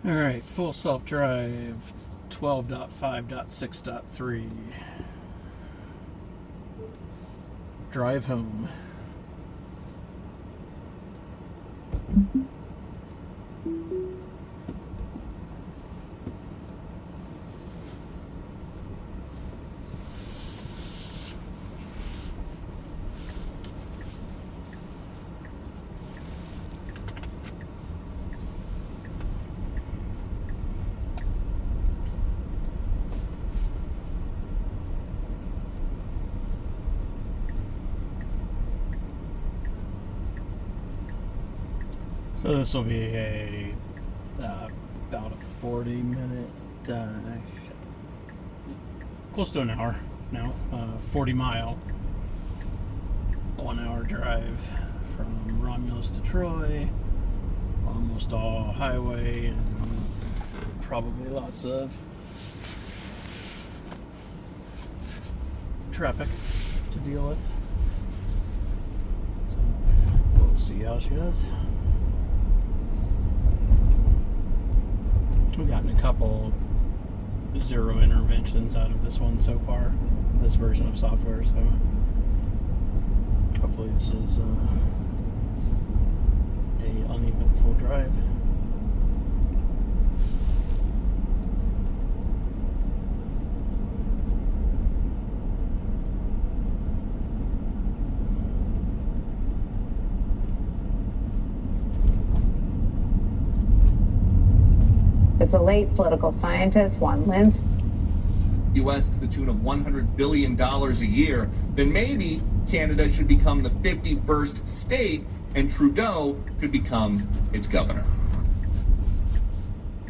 Alright, full self-drive 12.5.6.3. Drive home. So this will be about a 40-minute, close to an hour now, 40-mile, 1-hour drive from Romulus to Troy, almost all highway and probably lots of traffic to deal with. So we'll see how she does. We've gotten a couple zero interventions out of this one so far, this version of software, so hopefully this is a uneventful drive. As a late political scientist, Juan Linz. U.S. to the tune of $100 billion a year, then maybe Canada should become the 51st state and Trudeau could become its governor.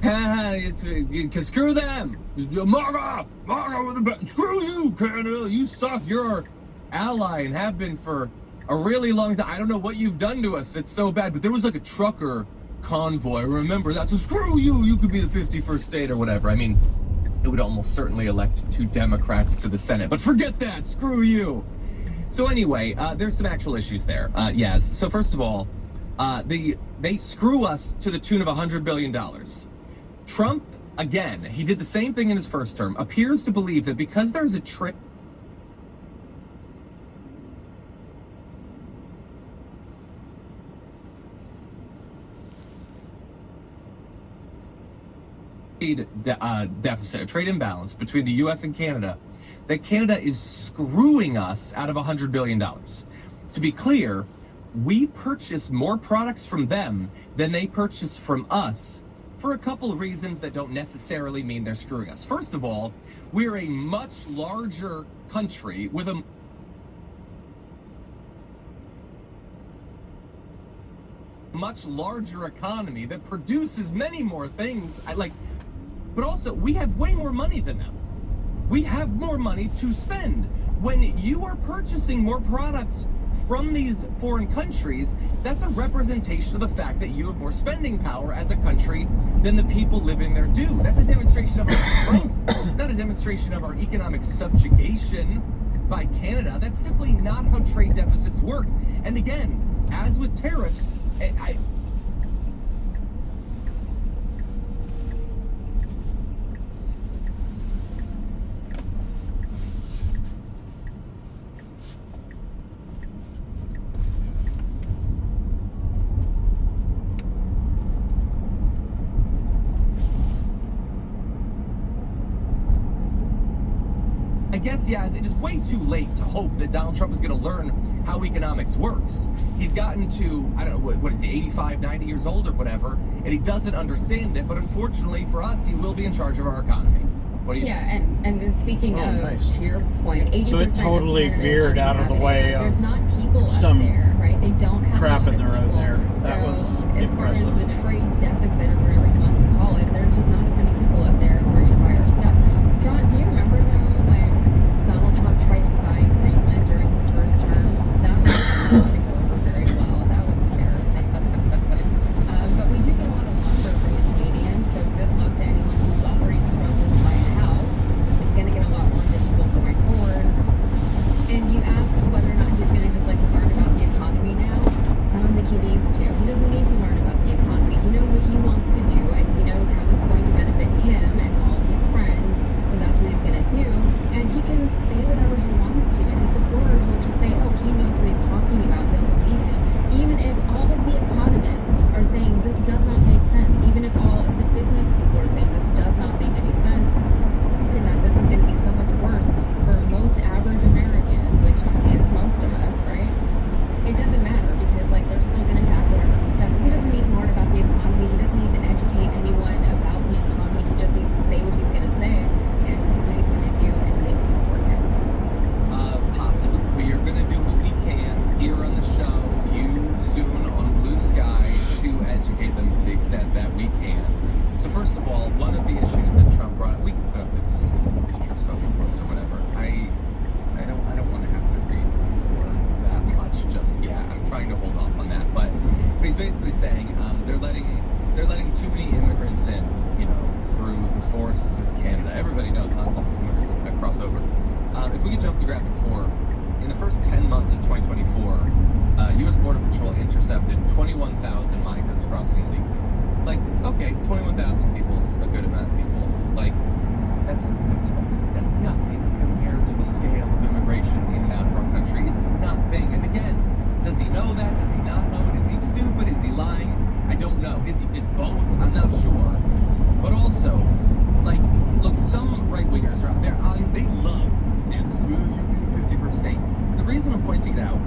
Because screw them! MAGA with the screw you, Canada! You suck! You're our ally and have been for a really long time. I don't know what you've done to us that's so bad, but there was like a trucker convoy, remember that? So screw you, you could be the 51st state or whatever. I mean, it would almost certainly elect 2 Democrats to the Senate, but forget that, screw you. So anyway, there's some actual issues there. Yes, so first of all, they screw us to the tune of $100 billion. Trump, again, he did the same thing in his first term, appears to believe that because there's a trade deficit, a trade imbalance between the U.S. and Canada, that Canada is screwing us out of $100 billion. To be clear, we purchase more products from them than they purchase from us for a couple of reasons that don't necessarily mean they're screwing us. First of all, we're a much larger country with a much larger economy that produces many more things. But also, we have way more money than them. We have more money to spend. When you are purchasing more products from these foreign countries, that's a representation of the fact that you have more spending power as a country than the people living there do. That's a demonstration of our strength, not a demonstration of our economic subjugation by Canada. That's simply not how trade deficits work. And again, as with tariffs, I guess, yes, it is way too late to hope that Donald Trump is going to learn how economics works. He's gotten to, I don't know, what is he, 85, 90 years old or whatever, and he doesn't understand it, but unfortunately for us, he will be in charge of our economy. What do you think? And speaking of, nice. to your point, 80% So it totally veered out of the way of there's not people some up there, right? They don't have crap in the road people. there. That so was as impressive. far as the trade deficit or whatever he wants to call it, there's just not as many people up there who are going to buy our stuff. John, do you remember though when Donald Trump tried to buy Greenland during his first term? That was not going to go over very well. That was embarrassing. But we do get a lot of lumber from the Canadians, so good luck to anyone who's already struggling to buy a house. It's going to get a lot more difficult going forward. And you asked whether or not he's going to just learn about the economy now. I don't think he needs to. He doesn't need to learn about the economy. He knows what he wants to do, and he knows how to forces of Canada. Everybody knows lots of immigrants that cross over. If we could jump to graphic 4, in the first 10 months of 2024, U.S. Border Patrol intercepted 21,000 migrants crossing illegally. Like, okay, 21,000 people's a good amount of people. Like, that's nothing compared to the scale of immigration in and out of our country. It's nothing. And again, does he know that? Does he not know it? Is he stupid? Is he lying? I don't know. Is both? I'm not sure. But also, like, look, some right-wingers are out there. They love this. Will you be the 51st state? The reason I'm pointing it out,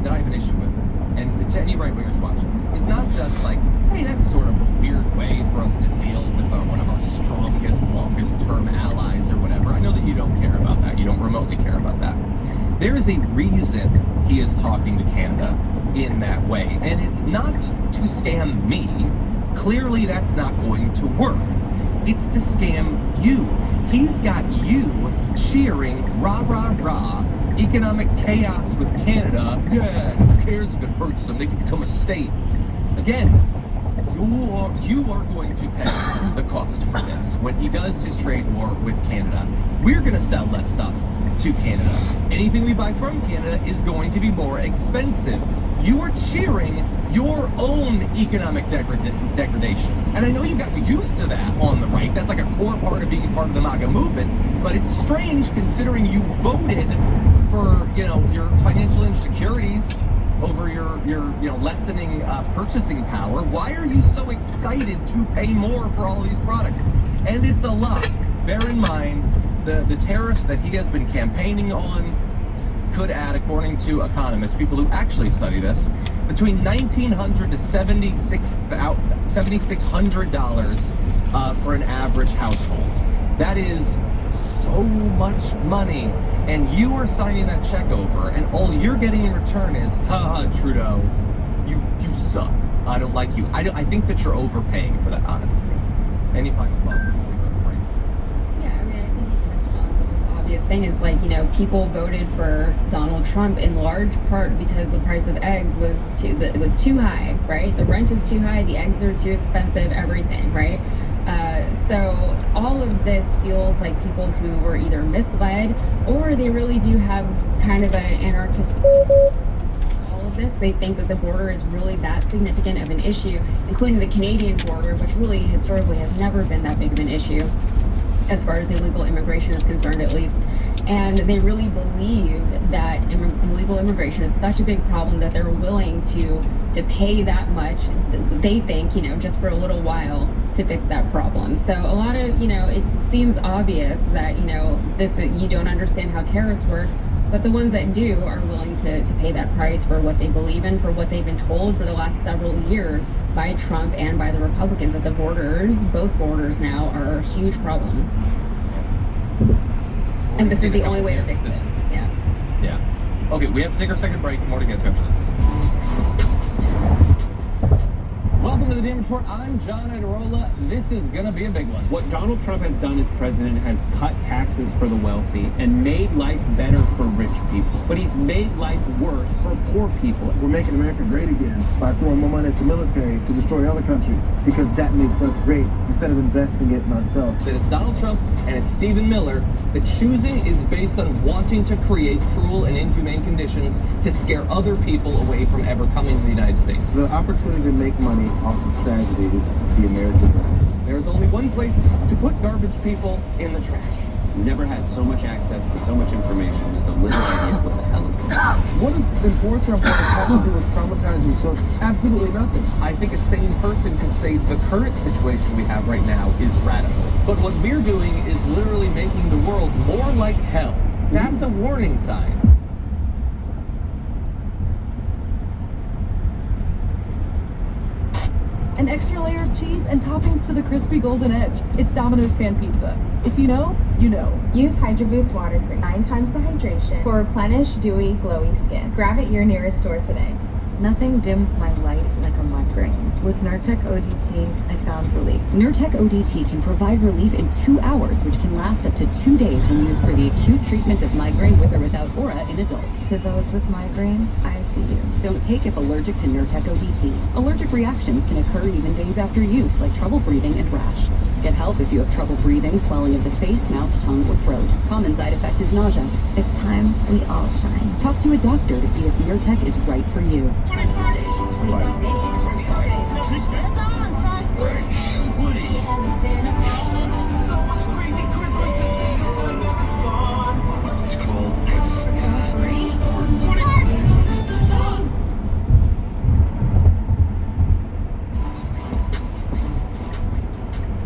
that I have an issue with it, and to any right-wingers watching this, is not just like, hey, that's sort of a weird way for us to deal with one of our strongest, longest-term allies or whatever. I know that you don't care about that. You don't remotely care about that. There is a reason he is talking to Canada in that way, and it's not to scam me. Clearly, that's not going to work. It's to scam you. He's got you cheering, rah, rah, rah, economic chaos with Canada. Yeah, who cares if it hurts them? They can become a state. Again, you are going to pay the cost for this. When he does his trade war with Canada, we're going to sell less stuff to Canada. Anything we buy from Canada is going to be more expensive. You are cheering your own economic degradation. And I know you've gotten used to that on the right. That's like a core part of being part of the MAGA movement. But it's strange considering you voted for, your financial insecurities over your lessening purchasing power. Why are you so excited to pay more for all these products? And it's a lot. Bear in mind, the tariffs that he has been campaigning on could add, according to economists, people who actually study this, between $1,900 to $7,600 for an average household. That is so much money, and you are signing that check over, and all you're getting in return is, haha, Trudeau, you suck. I don't like you. I think that you're overpaying for that, honestly. Any final thought before we go to break? Yeah, I mean, I think you touched on the most obvious thing. It's like, people voted for Donald Trump in large part because the price of eggs was too high, right? The rent is too high, the eggs are too expensive, everything, right? So all of this feels like people who were either misled or they really do have kind of an anarchist. All of this, they think that the border is really that significant of an issue, including the Canadian border, which really historically has never been that big of an issue as far as illegal immigration is concerned, at least. And they really believe that illegal immigration is such a big problem that they're willing to pay that much, they think, just for a little while to fix that problem. So a lot of, it seems obvious that, you don't understand how tariffs work, but the ones that do are willing to pay that price for what they believe in, for what they've been told for the last several years by Trump and by the Republicans, that the borders, both borders now, are huge problems. And this is the only way to fix it. Yeah. Okay, we have to take our second break. More to get to after this. Welcome to the Damage Report. I'm John Iderola. This is going to be a big one. What Donald Trump has done as president has cut taxes for the wealthy and made life better for rich people. But he's made life worse for poor people. We're making America great again by throwing more money at the military to destroy other countries because that makes us great instead of investing it in ourselves. It's Donald Trump and it's Stephen Miller. The choosing is based on wanting to create cruel and inhumane conditions to scare other people away from ever coming to the United States. The opportunity to make money off of tragedy is the American dream. There's only one place to put garbage people: in the trash. We never had so much access to so much information with so little idea what the hell is going on. What does enforcing our borders have to do with traumatizing children? Absolutely nothing. I think a sane person could say the current situation we have right now is radical. But what we're doing is literally making the world more like hell. That's a warning sign. An extra layer of cheese and toppings to the crispy golden edge. It's Domino's Pan Pizza. If you know, you know. Use Hydro Boost Water Free 9 times the hydration for replenished, dewy, glowy skin. Grab at your nearest store today. Nothing dims my light like a migraine. With Nurtec ODT, I found relief. Nurtec ODT can provide relief in 2 hours, which can last up to 2 days when used for the acute treatment of migraine with or without aura in adults. To those with migraine, I see you. Don't take if allergic to Nurtec ODT. Allergic reactions can occur even days after use, like trouble breathing and rash. get help if you have trouble breathing, swelling of the face, mouth, tongue, or throat. Common side effect is nausea. It's time we all shine. Talk to a doctor to see if Nurtec is right for you. 24 days. 24 days. 24 days. Song, Frosty. So much crazy Christmas. It's called 3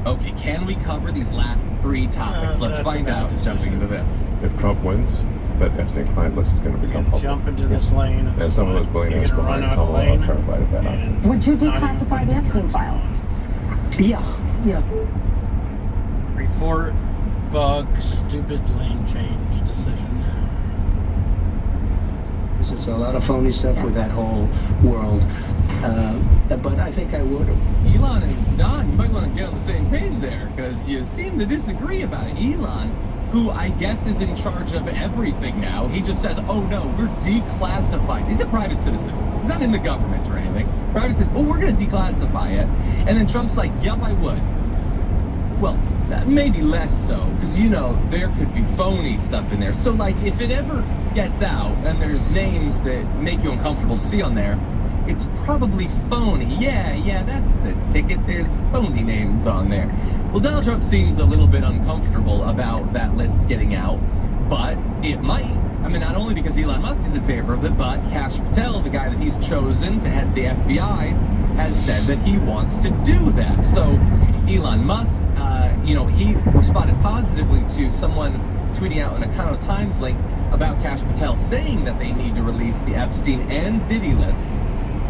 Okay, can we cover these last 3 topics? Let's That's find a bad out, decision. jumping into this. If Trump wins, that Epstein client list is going to You're become gonna public. jump into this lane, And some of those billionaires you're gonna behind run out of Kamala are lane, trying to buy it back. and Would you not even declassify the Epstein files? Yeah. report bug stupid lane change decision? Because there's a lot of phony stuff with that whole world. But I think I would. Elon and Don, you might want to get on the same page there, because you seem to disagree about it. Elon, who I guess is in charge of everything now, he just says, oh no, we're declassified. He's a private citizen. He's not in the government or anything. Private citizen, oh, we're going to declassify it. And then Trump's like, yep, I would. Well, maybe less so, because, you know, there could be phony stuff in there. So, like, if it ever gets out and there's names that make you uncomfortable to see on there, it's probably phony. Yeah, that's the ticket. There's phony names on there. Well, Donald Trump seems a little bit uncomfortable about that list getting out, but it might. I mean, not only because Elon Musk is in favor of it, but Kash Patel, the guy that he's chosen to head the FBI, has said that he wants to do that. So Elon Musk, he responded positively to someone tweeting out an Account of Times link about Kash Patel saying that they need to release the Epstein and Diddy lists.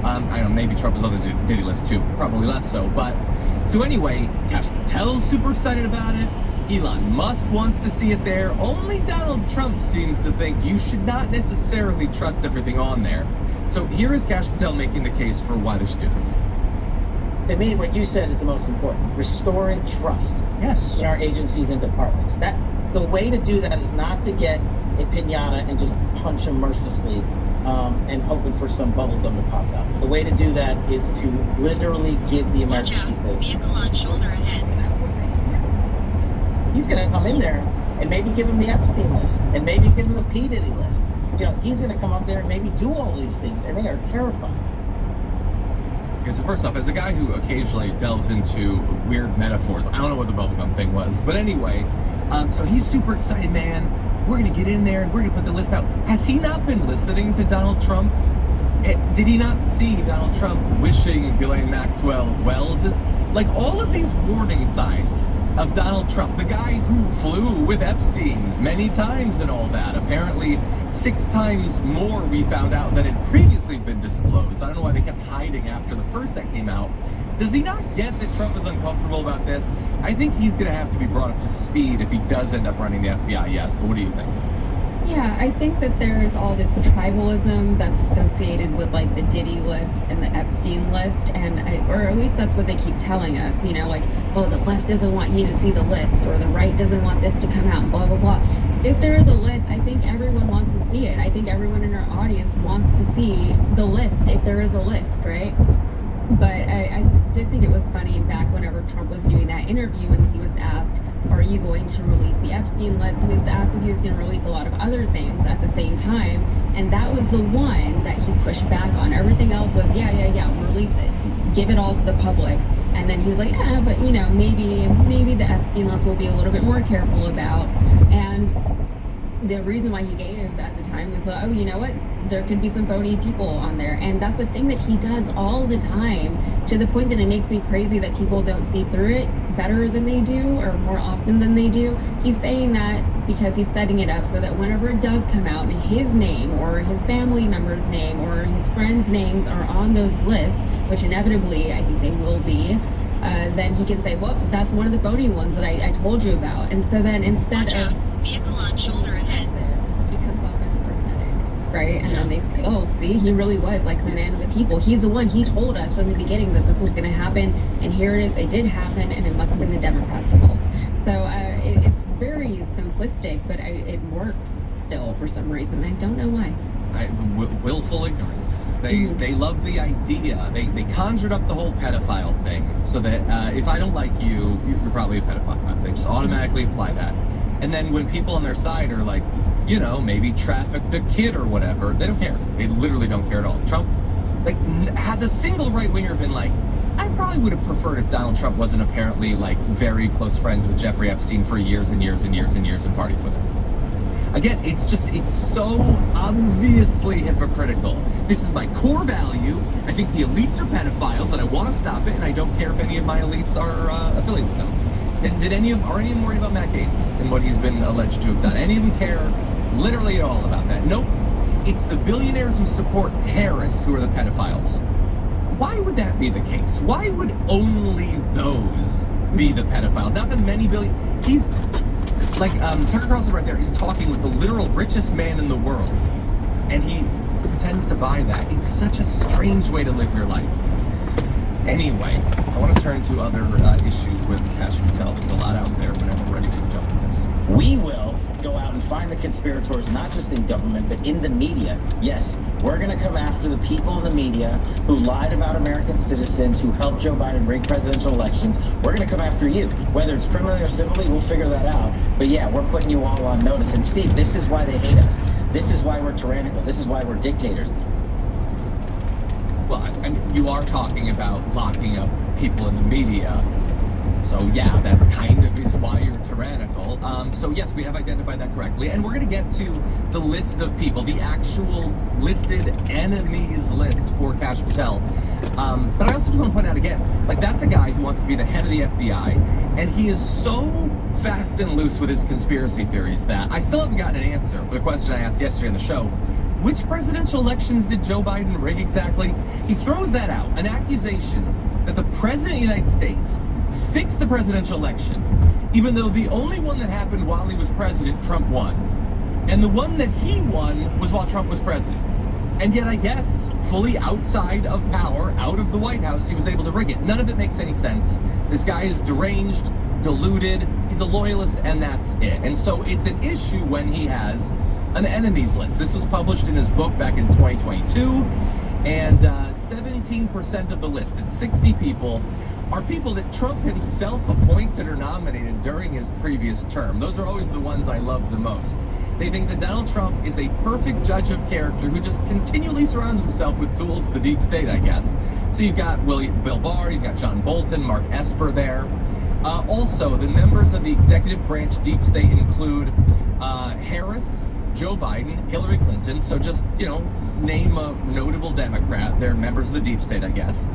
I don't know, maybe Trump is on the Diddy list too, probably less so. But so anyway, Kash Patel's super excited about it. Elon Musk wants to see it there. Only Donald Trump seems to think you should not necessarily trust everything on there. So here is Kash Patel making the case for why they should do this. To me, what you said is the most important. Restoring trust in our agencies and departments. That the way to do that is not to get a piñata and just punch them mercilessly and hoping for some bubble gum to pop out. The way to do that is to literally give the American people. Vehicle on shoulder ahead. And that's what they fear about. He's going to come in there and maybe give him the Epstein list and maybe give him the P. Diddy list. He's going to come up there and maybe do all these things, and they are terrifying. Okay, so first off, as a guy who occasionally delves into weird metaphors, I don't know what the bubblegum thing was, but anyway, so he's super excited, man. We're going to get in there and we're going to put the list out. Has he not been listening to Donald Trump? Did he not see Donald Trump wishing Ghislaine Maxwell well? Like all of these warning signs of Donald Trump, the guy who flew with Epstein many times and all that, apparently 6 times more we found out than had previously been disclosed. I don't know why they kept hiding after the first set came out. Does he not get that Trump is uncomfortable about this? I think he's going to have to be brought up to speed if he does end up running the FBI, yes. But what do you think? Yeah, I think that there's all this tribalism that's associated with like the Diddy list and the Epstein list, or at least that's what they keep telling us, like, oh, the left doesn't want you to see the list, or the right doesn't want this to come out, blah, blah, blah. If there is a list, I think everyone wants to see it. I think everyone in our audience wants to see the list, if there is a list, right? But I did think it was funny back whenever Trump was doing that interview and he was asked, are you going to release the Epstein list? He was asked if he was going to release a lot of other things at the same time. And that was the one that he pushed back on. Everything else was, yeah, release it. Give it all to the public. And then he was like, but maybe the Epstein list will be a little bit more careful about. And the reason why he gave at the time was, oh, you know what? There could be some phony people on there. And that's a thing that he does all the time, to the point that it makes me crazy that people don't see through it better than they do, or more often than they do. He's saying that because he's setting it up so that whenever it does come out and his name or his family member's name or his friends' names are on those lists, which inevitably I think they will be, then he can say, well, that's one of the phony ones that I told you about. And so then instead of vehicle on shoulder ahead, he comes off as prophetic, right? And then they say, oh, see, he really was like the man of the people. He's the one, he told us from the beginning that this was going to happen, and here it is, it did happen, and it must have been the Democrats' fault. So it's very simplistic, but it works still for some reason. I don't know why. willful ignorance. They love the idea. They conjured up the whole pedophile thing so that if I don't like you, you're probably a pedophile. They just automatically apply that. And then when people on their side are like, you know, maybe trafficked a kid or whatever, they don't care. They literally don't care at all. Trump has a single right-winger been like, I probably would have preferred if Donald Trump wasn't apparently like very close friends with Jeffrey Epstein for years and years and years and years and partied with him. Again, it's so obviously hypocritical. This is my core value. I think the elites are pedophiles and I want to stop it, and I don't care if any of my elites are affiliated with them. Are any of them worried about Matt Gaetz and what he's been alleged to have done? Any of them care literally at all about that? Nope. It's the billionaires who support Harris who are the pedophiles. Why would that be the case? Why would only those be the pedophile? Not the many billion. He's like Tucker Carlson right there is talking with the literal richest man in the world, and he pretends to buy that. It's such a strange way to live your life. Anyway, I want to turn to other issues with Kash Patel. There's a lot out there, but I'm ready to jump on this. We will go out and find the conspirators, not just in government, but in the media. Yes, we're going to come after the people in the media who lied about American citizens, who helped Joe Biden rig presidential elections. We're going to come after you. Whether it's criminally or civilly, we'll figure that out. But yeah, we're putting you all on notice. And Steve, this is why they hate us. This is why we're tyrannical. This is why we're dictators. Well, I mean, you are talking about locking up people in the media. So yeah, that kind of is why you're tyrannical. So yes, we have identified that correctly. And we're going to get to the list of people, the actual listed enemies list for Kash Patel. But I also just want to point out again, like that's a guy who wants to be the head of the FBI. And he is so fast and loose with his conspiracy theories that I still haven't gotten an answer for the question I asked yesterday on the show. Which presidential elections did Joe Biden rig exactly? He throws that out, an accusation that the president of the United States fixed the presidential election, even though the only one that happened while he was president, Trump won. And the one that he won was while Trump was president. And yet, I guess, fully outside of power, out of the White House, he was able to rig it. None of it makes any sense. This guy is deranged, deluded, he's a loyalist, and that's it. And so it's an issue when he has an enemies list. This was published in his book back in 2022, and 17% of the list, it's 60 people, are people that Trump himself appointed or nominated during his previous term. Those are always the ones I love the most. They think that Donald Trump is a perfect judge of character who just continually surrounds himself with tools of the deep state, I guess. So you've got Bill Barr, you've got John Bolton, Mark Esper there. Also, the members of the executive branch deep state include Harris, Joe Biden, Hillary Clinton. So just, name a notable Democrat. They're members of the deep state, I guess.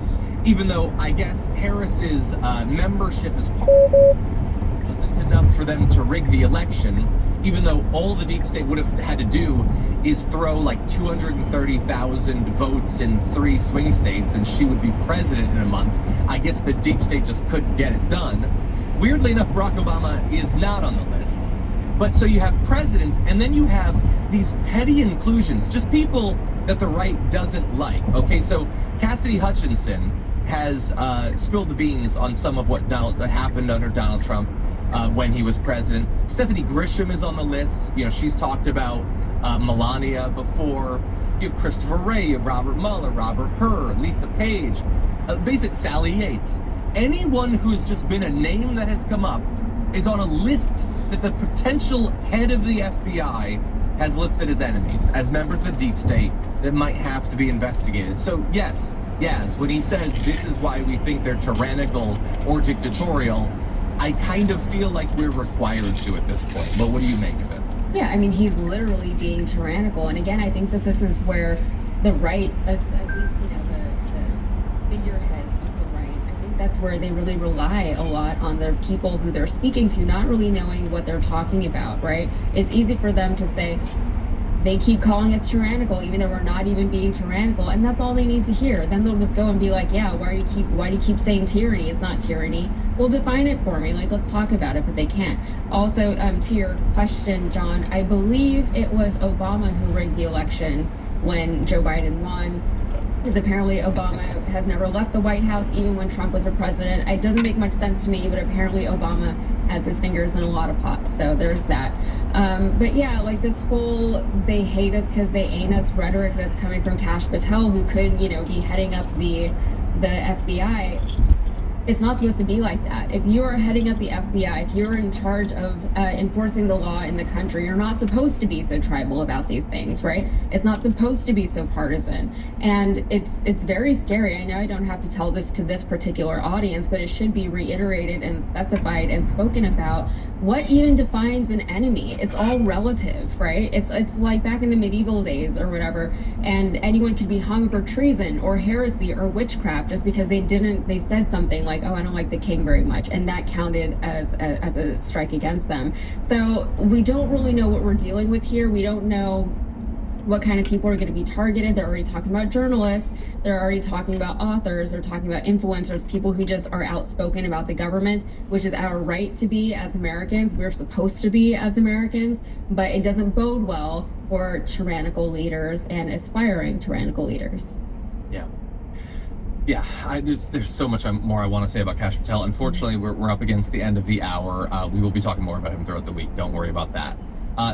Even though I guess Harris's membership as part wasn't enough for them to rig the election, even though all the deep state would have had to do is throw like 230,000 votes in 3 swing states and she would be president in a month. I guess the deep state just couldn't get it done. Weirdly enough, Barack Obama is not on the list. But so you have presidents, and then you have these petty inclusions, just people that the right doesn't like. Okay, so Cassidy Hutchinson has spilled the beans on some of what happened under Donald Trump when he was president. Stephanie Grisham is on the list. She's talked about Melania before. You have Christopher Wray, you have Robert Mueller, Robert Hur, Lisa Page, basically Sally Yates. Anyone who's just been a name that has come up is on a list that the potential head of the FBI has listed as enemies, as members of the deep state that might have to be investigated. So yes, when he says this is why we think they're tyrannical or dictatorial, I kind of feel like we're required to at this point. But what do you make of it? Yeah, I mean, he's literally being tyrannical. And again, I think that this is where the right, at least, the figureheads of the right, I think that's where they really rely a lot on the people who they're speaking to, not really knowing what they're talking about, right? It's easy for them to say, they keep calling us tyrannical, even though we're not even being tyrannical, and that's all they need to hear. Then they'll just go and be like, yeah, why do you keep saying tyranny? It's not tyranny. Well, define it for me. Let's talk about it, but they can't. Also, to your question, John, I believe it was Obama who rigged the election when Joe Biden won. Because apparently Obama has never left the White House, even when Trump was a president. It doesn't make much sense to me, but apparently Obama has his fingers in a lot of pots. So there's that. But yeah, like this whole they hate us because they ain't us rhetoric that's coming from Kash Patel, who could, you know, be heading up the FBI. It's not supposed to be like that. If you are heading up the FBI, if you're in charge of enforcing the law in the country, you're not supposed to be so tribal about these things, right? It's not supposed to be so partisan. And it's very scary. I know I don't have to tell this to this particular audience, but it should be reiterated and specified and spoken about. What even defines an enemy? It's all relative, right? It's like back in the medieval days or whatever, and anyone could be hung for treason or heresy or witchcraft just because they said something like, oh, I don't like the king very much, and that counted as a strike against them. So we don't really know what we're dealing with here. We don't know what kind of people are going to be targeted. They're already talking about journalists. They're already talking about authors. They're talking about influencers, people who just are outspoken about the government, which is our right to be as Americans. We're supposed to be as Americans, but it doesn't bode well for tyrannical leaders and aspiring tyrannical leaders. Yeah, there's so much more I want to say about Kash Patel. Unfortunately, we're up against the end of the hour. We will be talking more about him throughout the week. Don't worry about that.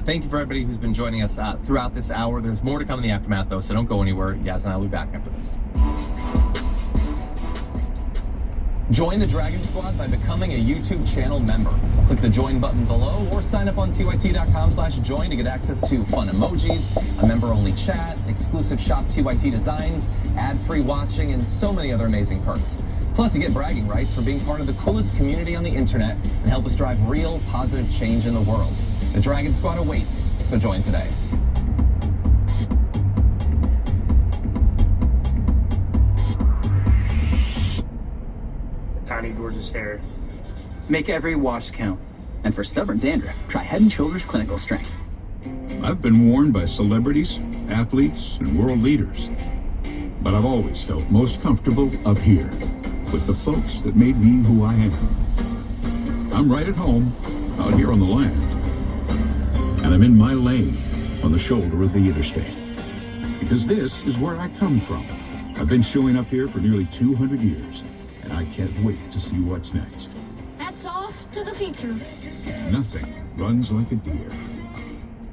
Thank you for everybody who's been joining us throughout this hour. There's more to come in the aftermath, though, so don't go anywhere. Yaz and I will be back after this. Join the Dragon Squad by becoming a YouTube channel member. Click the join button below or sign up on tyt.com/join to get access to fun emojis, a member-only chat, exclusive shop TYT designs, ad-free watching, and so many other amazing perks. Plus, you get bragging rights for being part of the coolest community on the internet and help us drive real, positive change in the world. The Dragon Squad awaits, so join today. Tiny, gorgeous hair. Make every wash count. And for stubborn dandruff, try Head & Shoulders Clinical Strength. I've been worn by celebrities, athletes, and world leaders. But I've always felt most comfortable up here with the folks that made me who I am. I'm right at home, out here on the land. And I'm in my lane, on the shoulder of the interstate. Because this is where I come from. I've been showing up here for nearly 200 years. And I can't wait to see what's next. Hats off to the future. Nothing runs like a deer.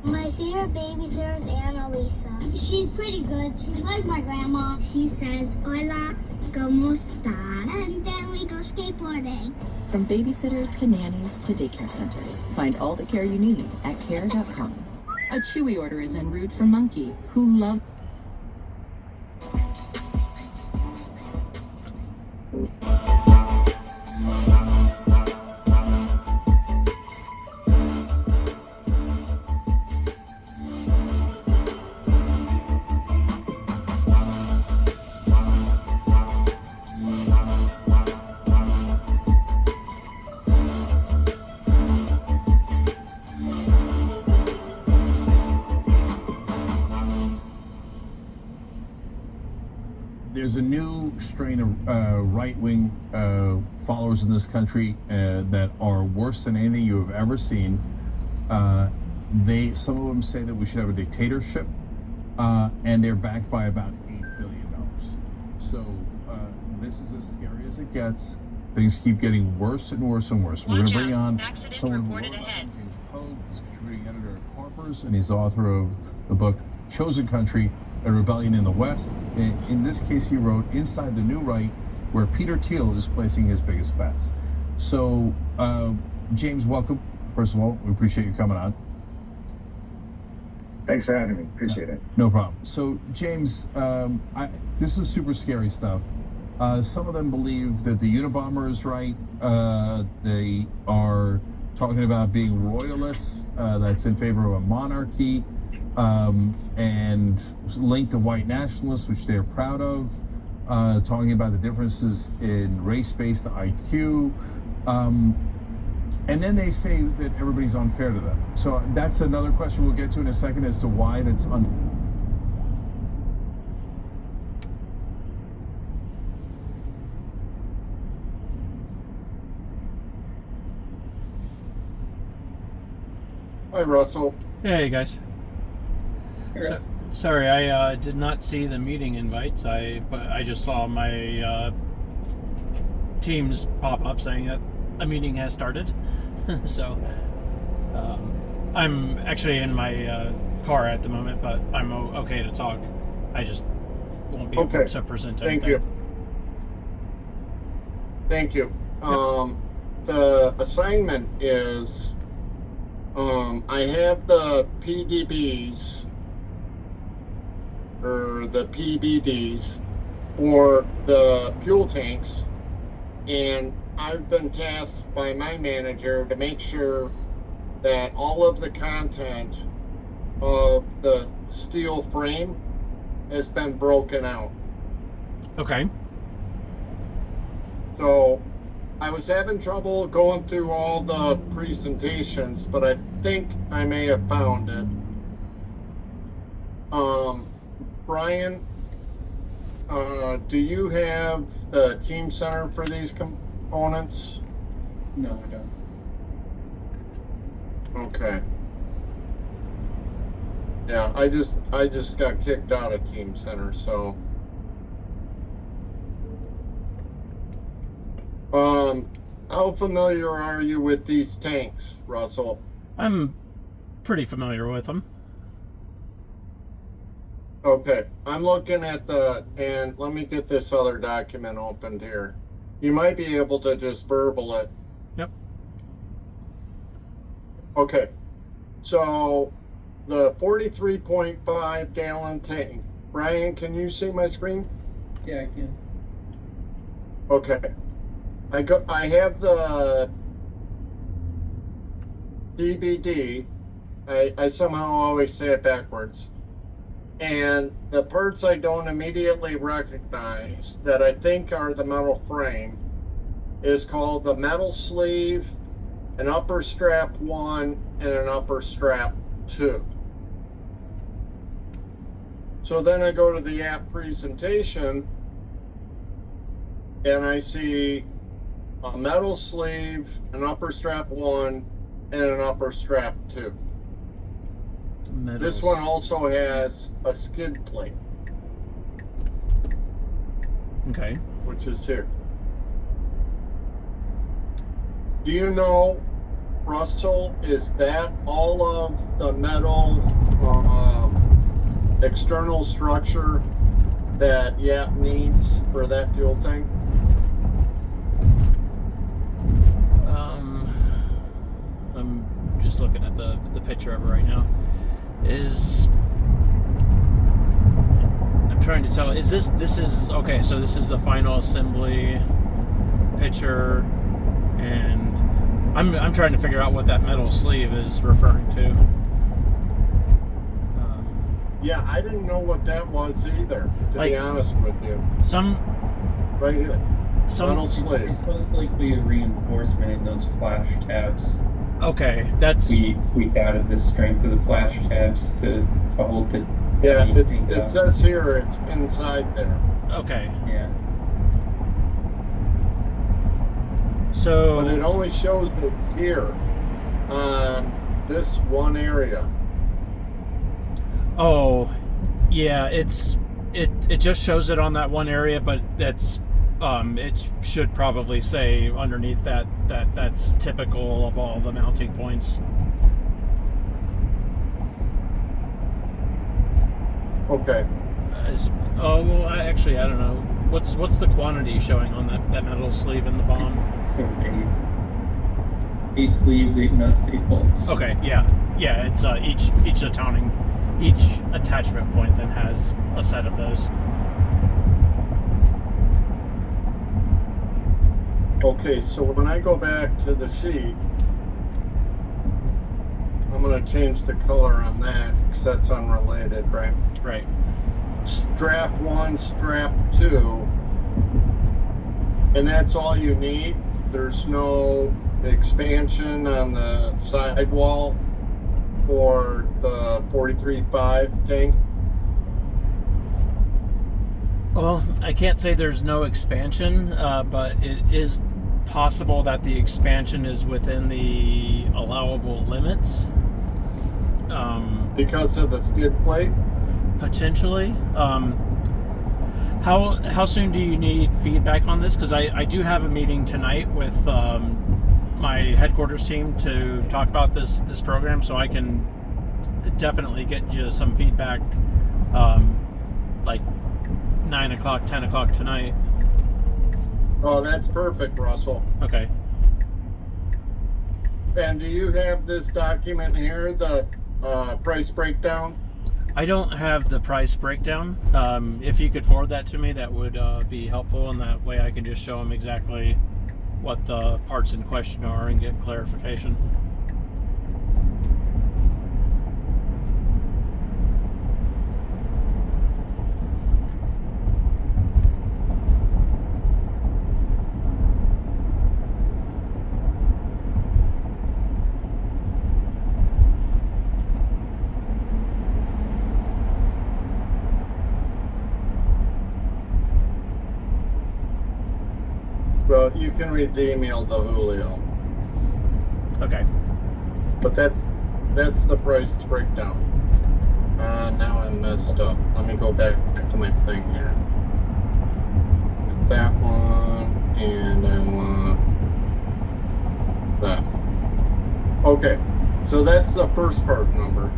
My favorite babysitter is Annalisa. She's pretty good. She's like my grandma. She says, hola, ¿cómo estás? And then we go skateboarding. From babysitters to nannies to daycare centers, find all the care you need at care.com. A Chewy order is en route for Monkey, who loves... There's a new strain of right-wing followers in this country that are worse than anything you have ever seen. Some of them say that we should have a dictatorship, and they're backed by about $8 billion. So this is as scary as it gets. Things keep getting worse and worse and worse. We're going to bring on someone who wrote ahead. James Pogue. He's contributing editor at Harper's, and he's the author of the book Chosen Country, A Rebellion in the West. In this case, he wrote Inside the New Right, where Peter Thiel is placing his biggest bets. So, James, welcome. First of all, we appreciate you coming on. Thanks for having me. Appreciate it. No problem. So, James, this is super scary stuff. Some of them believe that the Unabomber is right. They are talking about being royalists. That's in favor of a monarchy. And linked to white nationalists, which they're proud of, talking about the differences in race-based IQ. And then they say that everybody's unfair to them. So that's another question we'll get to in a second as to why that's Hi, Russell. Hey, guys. Sorry, I did not see the meeting invites. But I just saw my Teams pop up saying that a meeting has started. So I'm actually in my car at the moment, but I'm okay to talk. I just won't be able to present anything. Thank you. Thank you. The assignment is I have the PDBs or the PBDs for the fuel tanks, and I've been tasked by my manager to make sure that all of the content of the steel frame has been broken out. Okay. So I was having trouble going through all the presentations, but I think I may have found it. Brian, do you have the team center for these components? No, I don't. Okay. Yeah, I just got kicked out of Team Center, so how familiar are you with these tanks, Russell? I'm pretty familiar with them. Okay, I'm looking at and let me get this other document opened here. You might be able to just verbal it. Yep. Okay, so the 43.5 gallon tank. Brian, can you see my screen? Yeah, I can. Okay. I have the DVD. I somehow always say it backwards. And the parts I don't immediately recognize that I think are the metal frame is called the metal sleeve, an upper strap 1, and an upper strap 2. So then I go to the app presentation and I see a metal sleeve, an upper strap 1, and an upper strap 2. This one also has a skid plate. Okay. Which is here. Do you know, Russell, is that all of the metal external structure that YAP needs for that fuel tank? I'm just looking at the picture of it right now. I'm trying to tell, this is okay, so this is the final assembly picture, and I'm trying to figure out what that metal sleeve is referring to. Yeah, I didn't know what that was either, to be honest with you. Right here. Metal sleeve. It's supposed to be a reinforcement in those flash tabs. Okay, that's... We added the strength of the flash tabs to hold the... Yeah, it says here it's inside there. Okay. Yeah. So... But it only shows it here on this one area. Oh, yeah, it just shows it on that one area, but that's... it should probably say underneath that's typical of all the mounting points. Okay. Well, actually, I don't know. What's the quantity showing on that metal sleeve in the bomb? So it's 8 sleeves, 8 nuts, 8 bolts. Okay, yeah, it's each attachment point then has a set of those. Okay, so when I go back to the sheet, I'm going to change the color on that because that's unrelated, right? Right. Strap 1, strap 2, and that's all you need. There's no expansion on the sidewall for the 43.5 tank. Well, I can't say there's no expansion, but it is possible that the expansion is within the allowable limits. Because of the skid plate? Potentially. How soon do you need feedback on this? Because I do have a meeting tonight with my headquarters team to talk about this program, so I can definitely get you some feedback like 9 o'clock, 10 o'clock tonight. Oh, that's perfect, Russell. Okay. And do you have this document here, the price breakdown? I don't have the price breakdown. If you could forward that to me, that would be helpful, and that way I can just show them exactly what the parts in question are and get clarification. Well, you can read the email to Julio. Okay. But that's the price breakdown. Now I messed up. Let me go back to my thing here. Get that one, and I want that. Okay, so that's the first part number.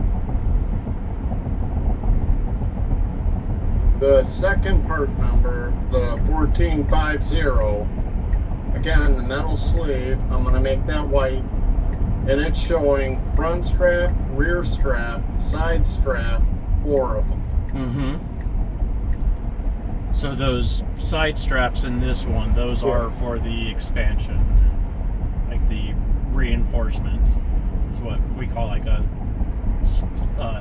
The second part number, the 1450. Again, the metal sleeve, I'm going to make that white, and it's showing front strap, rear strap, side strap, 4 of them. Mm-hmm. So those side straps in this one, those are for the expansion, like the reinforcement is what we call like a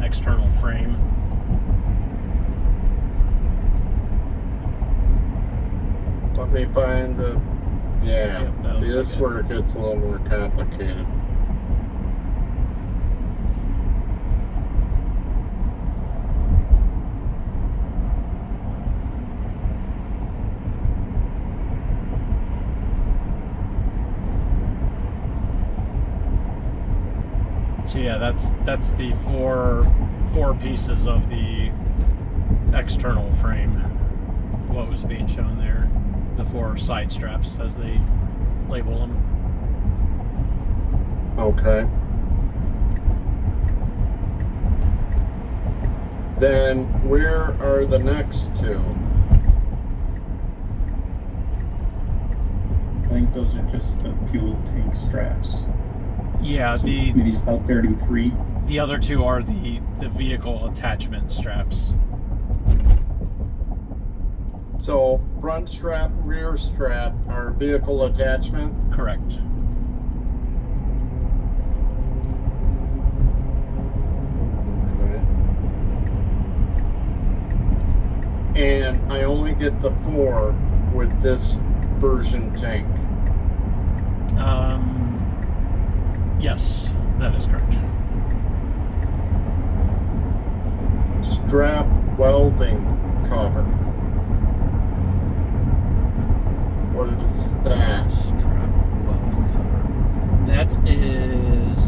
external frame. Let me find the... Yeah, Yep, this is where it gets a little more complicated. So yeah, that's the four pieces of the external frame. What was being shown there. The 4 side straps, as they label them. Okay. Then where are the next 2? I think those are just the fuel tank straps. Yeah, so maybe South 33. The other 2 are the vehicle attachment straps. So front strap, rear strap are vehicle attachment? Correct. Okay. And I only get the 4 with this version tank. Yes, that is correct. Strap welding cover. What is that? Strap welding cover. That is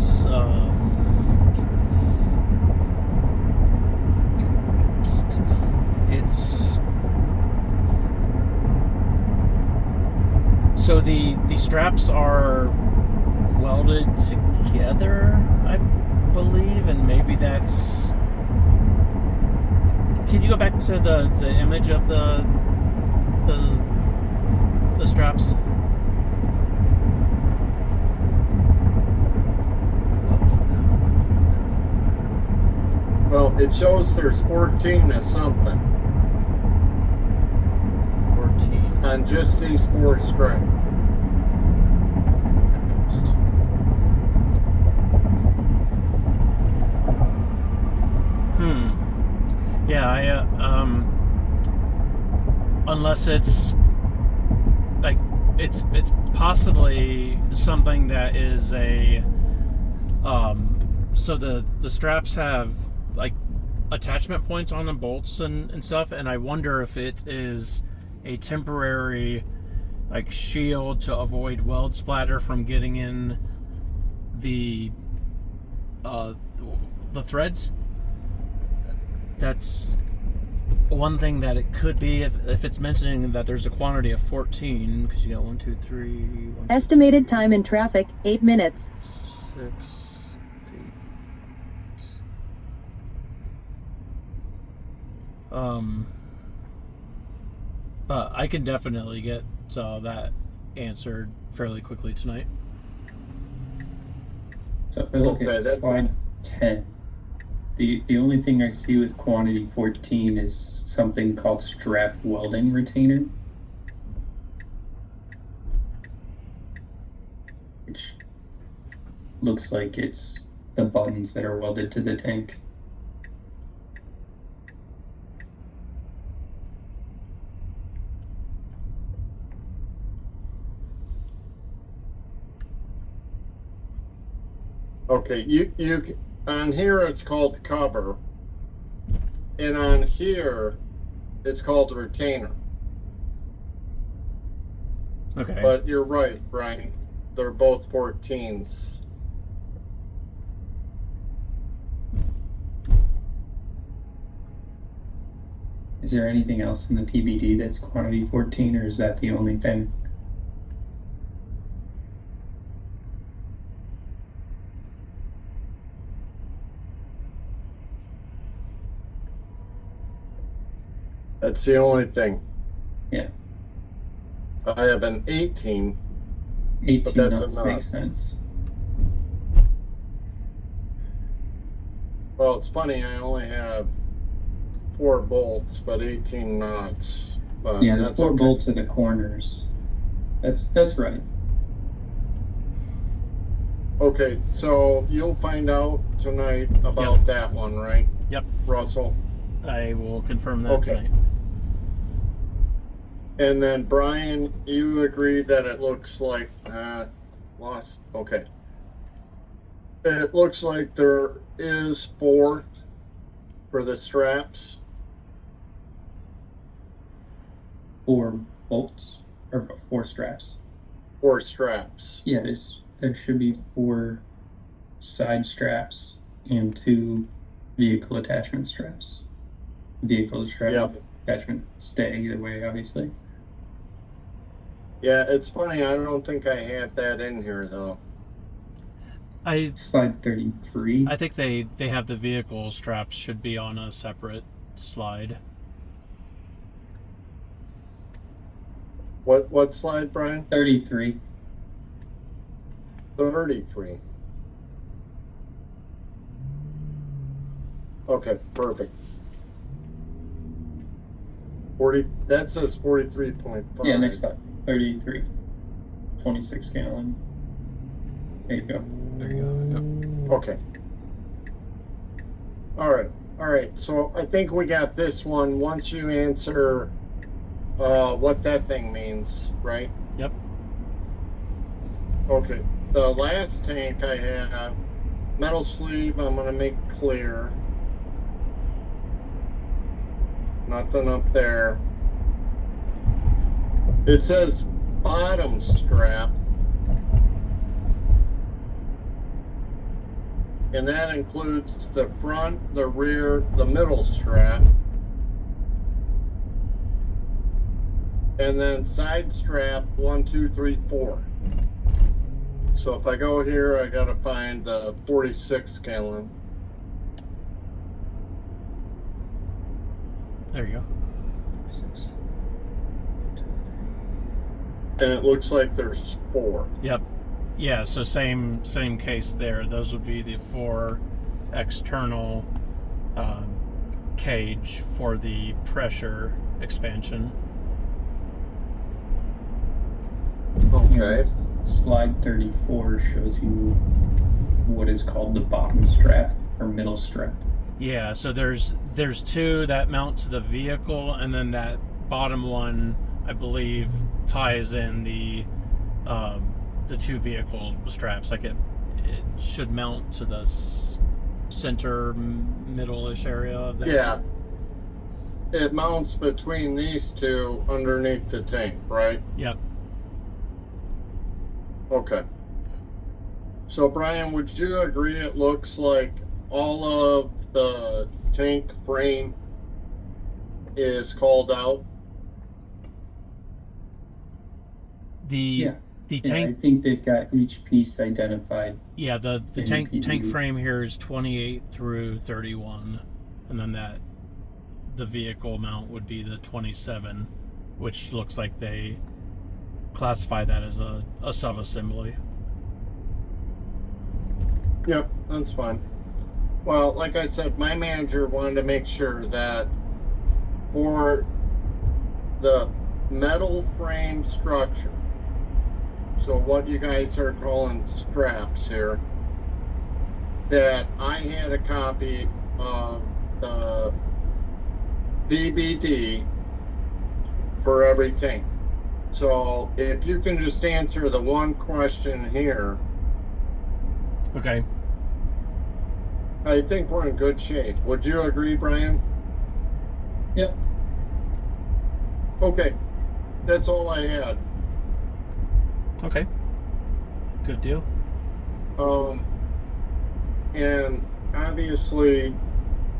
it's so the straps are welded together, I believe, and maybe that's. Can you go back to the image of the straps? Well, it shows there's 14 of something. 14. On just these 4 straps. Yeah, unless it's like it's possibly something that is a so the straps have like attachment points on the bolts and stuff, and I wonder if it is a temporary like shield to avoid weld splatter from getting in the threads. That's One thing that it could be, if it's mentioning that there's a quantity of 14, because you got 1, 2, 3, 1, Estimated time in traffic, 8 minutes. 6, 8. I can definitely get that answered fairly quickly tonight. So if I look at slide 10, the only thing I see with quantity 14 is something called strap welding retainer, which looks like it's the buttons that are welded to the tank. Okay, you on here it's called cover, and on here it's called retainer. Okay. But you're right, Brian. They're both 14s. Is there anything else in the PBD that's quantity 14, or is that the only thing? That's the only thing. Yeah. I have an 18. 18 but that's knots enough. makes sense. Well, it's funny, I only have 4 bolts, but 18 knots. But Yeah, the that's 4 okay. bolts are the corners. That's right. Okay, so you'll find out tonight about that one, right? Yep. Russell? I will confirm that Okay. tonight. And then Brian, you agree that it looks like lost. Okay. It looks like there is 4 for the straps. 4 bolts or 4 straps. 4 straps. Yeah, there should be 4 side straps and 2 vehicle attachment straps. Vehicle attachment stay either way, obviously. Yeah, it's funny. I don't think I had that in here though. Slide 33. I think they have the vehicle straps should be on a separate slide. What slide, Brian? 33. 33. Okay, perfect. 40. That says 43.5. Yeah, next slide. 33. 26 gallon. There you go. There you go. Yep. Okay. All right. So I think we got this one. Once you answer what that thing means, right? Yep. Okay. The last tank I have, metal sleeve, I'm going to make clear. Nothing up there. It says bottom strap. And that includes the front, the rear, the middle strap. And then side strap 1, 2, 3, 4. So if I go here, I gotta find the 46 gallon. There you go. 6. And it looks like there's 4. Yep. Yeah, so same case there. Those would be the 4 external cage for the pressure expansion. Okay. Slide 34 shows you what is called the bottom strap or middle strap. Yeah, so there's 2 that mount to the vehicle, and then that bottom one, I believe, ties in the 2 vehicle straps. Like it should mount to the center middle-ish area of that. Yeah. It mounts between these 2 underneath the tank, right? Yep. Okay. So Brian, would you agree it looks like all of the tank frame is called out? The tank. I think they've got each piece identified. Yeah, the tank frame here is 28 through 31, and then the vehicle mount would be the 27, which looks like they classify that as a sub-assembly. Yep, that's fine. Well, like I said, my manager wanted to make sure that for the metal frame structure, so what you guys are calling straps here, that I had a copy of the BBD for every tank. So if you can just answer the one question here. Okay. I think we're in good shape. Would you agree, Brian? Yep. Okay. That's all I had. Okay. Good deal. And obviously,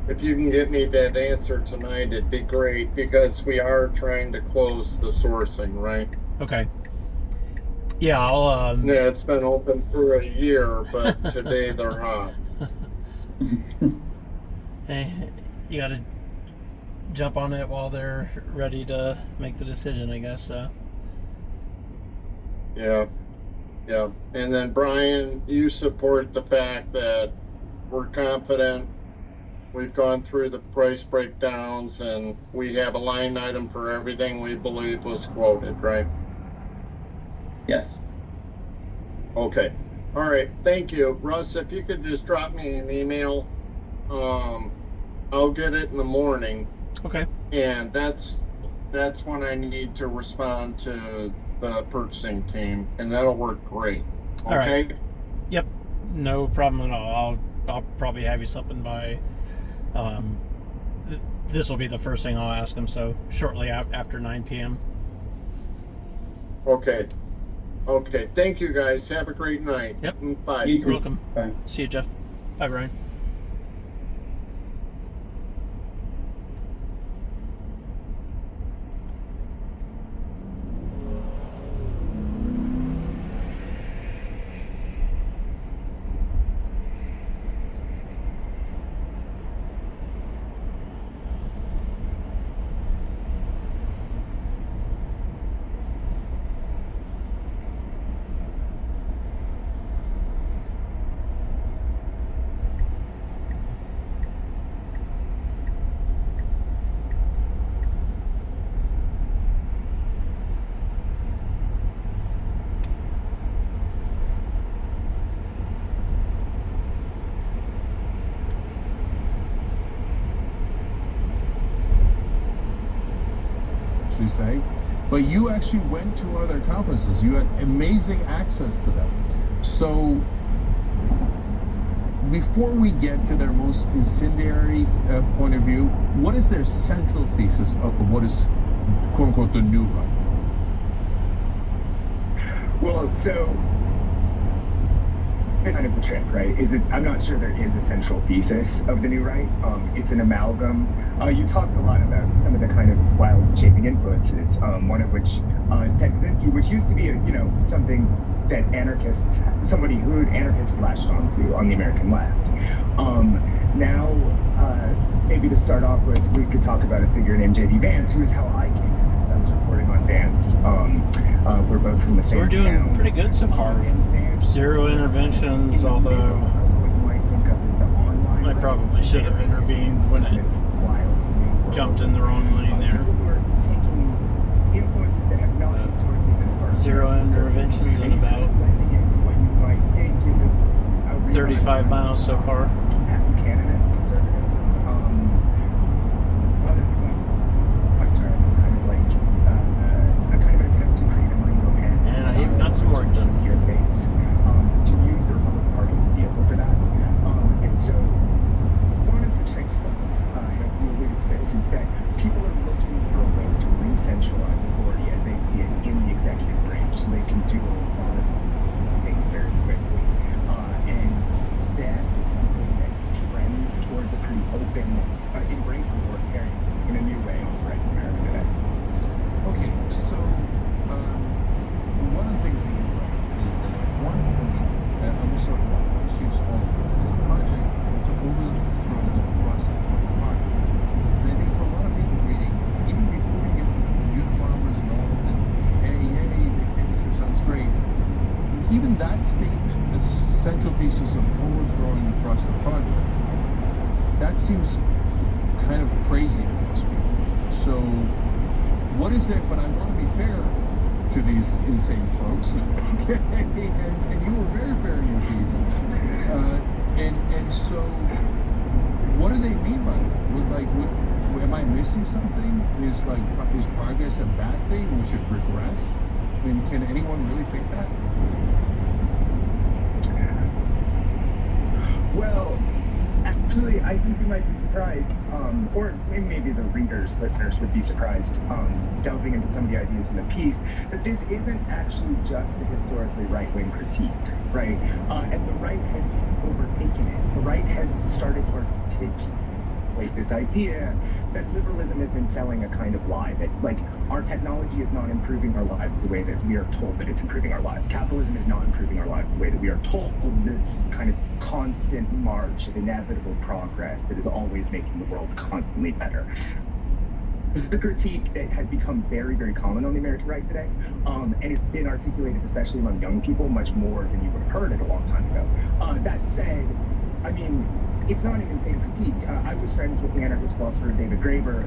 if you can get me that answer tonight, it'd be great, because we are trying to close the sourcing, right? Okay. Yeah, I'll Yeah, it's been open for a year, but today they're hot. Hey, you gotta jump on it while they're ready to make the decision, I guess. Yeah. And then, Brian, you support the fact that we're confident, we've gone through the price breakdowns, and we have a line item for everything we believe was quoted, right? Yes. Okay. All right. Thank you. Russ, if you could just drop me an email, I'll get it in the morning. Okay. And that's when I need to respond to the purchasing team, and that'll work great. Okay? All right. Yep. No problem at all. I'll probably have you something by this will be the first thing I'll ask them, so shortly after 9 p.m. Okay. Thank you, guys. Have a great night. Yep. Bye. You're welcome. Bye. See you, Jeff. Bye, Brian. Say, but you actually went to one of their conferences. You had amazing access to them. So before we get to their most incendiary point of view, what is their central thesis of what is quote unquote the new right? Well, so it's kind of the trick, right? I'm not sure there is a central thesis of the new right. It's an amalgam. You talked a lot about some of the kind of wild shaping influences, one of which is Ted Kaczynski, which used to be something that somebody who anarchists latched onto on the American left. Now, maybe to start off with, we could talk about a figure named J.D. Vance, who is how I came in. I was reporting on Vance. We're both from the same we're doing town. pretty good so far. Zero interventions, although I probably should have intervened when it jumped in the wrong lane there. Zero interventions in about 35 miles so far. And I even got some work done. To use the Republican Party as a vehicle for that. And so one of the tricks, though, you alluded to this, is that people are looking for a way to re-centralize authority as they see it in the executive branch, so they can do a lot of things very quickly. And that is something that trends towards a pretty open, embrace of authoritarianism in a new way. central thesis of overthrowing the thrust of progress. That seems kind of crazy to most people. So what is that? But I want to be fair to these insane folks, okay? And you were very fair in your piece. And so what do they mean by that? Am I missing something? Is progress a bad thing? We should regress? I mean, can anyone really think that? Well, actually, I think you might be surprised, or maybe the readers, listeners would be surprised, delving into some of the ideas in the piece, that this isn't actually just a historically right-wing critique, right? And the right has overtaken it. The right has started to articulate this idea that liberalism has been selling a kind of lie, that our technology is not improving our lives the way that we are told that it's improving our lives. Capitalism is not improving our lives the way that we are told. This kind of constant march of inevitable progress that is always making the world constantly better. This is a critique that has become very, very common on the American right today, and it's been articulated, especially among young people, much more than you would have heard it a long time ago. That said, I mean, it's not an insane critique. I was friends with the anarchist philosopher David Graeber,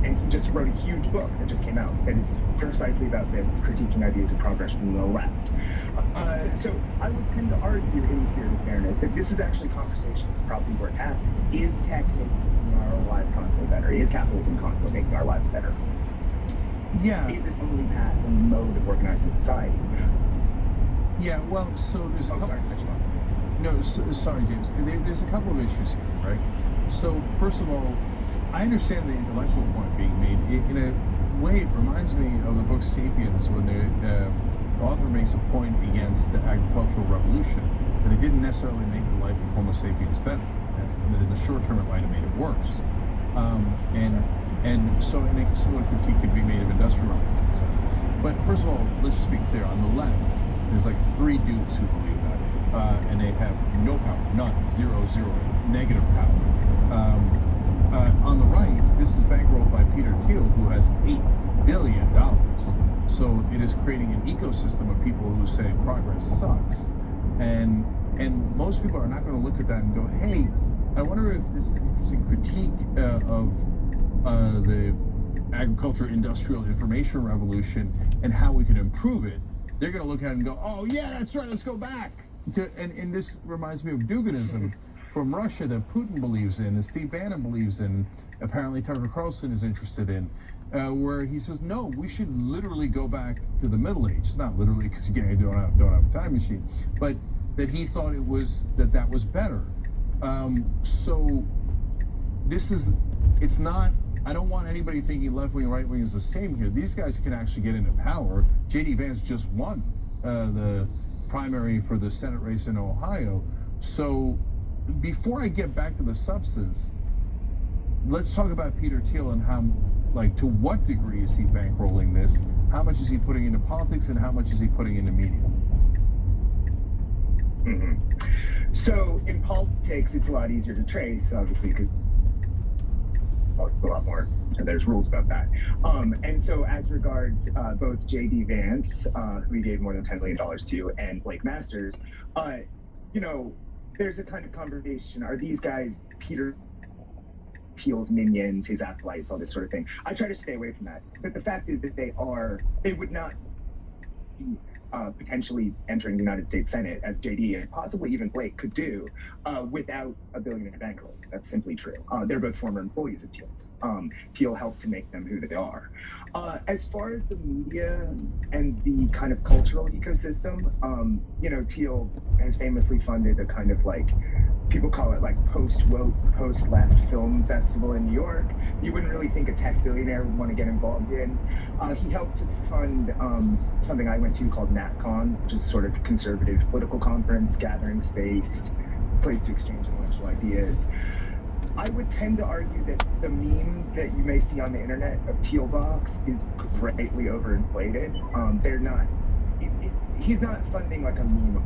and he just wrote a huge book that just came out that is precisely about this, critiquing ideas of progress from the left. So I would tend to argue, in the spirit of fairness, that this is actually a conversation that's probably worth having. Is tech making our lives constantly better? Is capitalism constantly making our lives better? Yeah. Is this only path and mode of organizing society? Yeah, well, so there's a couple... Sorry, sorry, James. There's a couple of issues here, right? So, first of all, I understand the intellectual point being made. In a way, it reminds me of the book *Sapiens*, when the author makes a point against the agricultural revolution, that it didn't necessarily make the life of Homo sapiens better, and that in the short term it might have made it worse. And so, a similar critique could be made of industrial revolutions. But first of all, let's just be clear. On the left, there's like 3 dudes who believe that. And they have no power, none, zero, negative power. On the right, this is bankrolled by Peter Thiel, who has $8 billion. So it is creating an ecosystem of people who say progress sucks. And most people are not going to look at that and go, hey, I wonder if this is an interesting critique of the agriculture, industrial, information revolution and how we can improve it. They're going to look at it and go, oh, yeah, that's right, let's go back. And this reminds me of Duginism from Russia that Putin believes in, and Steve Bannon believes in, apparently Tucker Carlson is interested in, where he says, no, we should literally go back to the Middle Ages. Not literally, because again, you don't have a time machine, but that he thought that was better. So this is, it's not, I don't want anybody thinking left wing, right wing is the same here. These guys can actually get into power. J.D. Vance just won the primary for the Senate race in Ohio. So before I get back to the substance, let's talk about Peter Thiel and how, to what degree is he bankrolling this? How much is he putting into politics and how much is he putting into media? Mm-hmm. So in politics, it's a lot easier to trace, obviously, because it's a lot more, there's rules about that. And so as regards both J.D. Vance, who he gave more than $10 million to, and Blake Masters, there's a kind of conversation. Are these guys Peter Thiel's minions, his acolytes, all this sort of thing? I try to stay away from that. But the fact is that they would not be potentially entering the United States Senate, as JD and possibly even Blake could do, without a billionaire bankroll. That's simply true. They're both former employees of Thiel's. Thiel helped to make them who they are. As far as the media and the kind of cultural ecosystem, Thiel has famously funded a kind of people call it post-woke, post-left film festival in New York. You wouldn't really think a tech billionaire would want to get involved in. He helped to fund something I went to called NatCon, which is sort of conservative political conference, gathering space, place to exchange intellectual ideas. I would tend to argue that the meme that you may see on the internet of Thiel Box is greatly overinflated. He's not funding like a meme.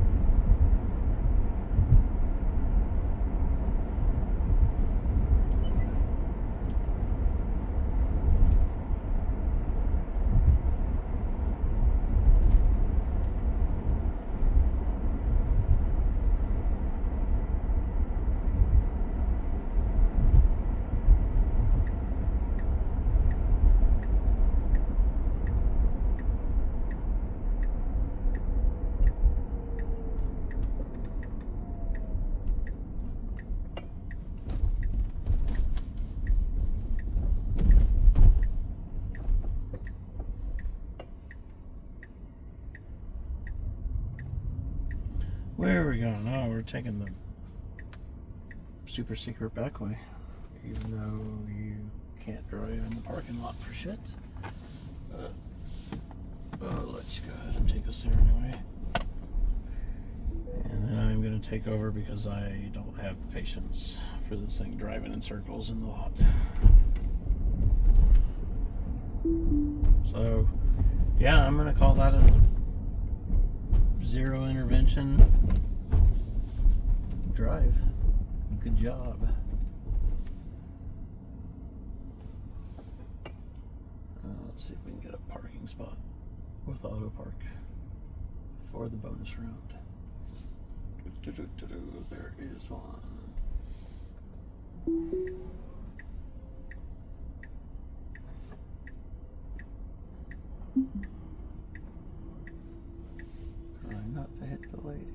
Where are we going? Oh, we're taking the super secret back way. Even though you can't drive in the parking lot for shit. Let's go ahead and take us there anyway. And then I'm going to take over because I don't have the patience for this thing driving in circles in the lot. So, yeah, I'm going to call that as a zero intervention drive. Good job. Let's see if we can get a parking spot with auto park for the bonus round. There is one. Trying not to hit the lady.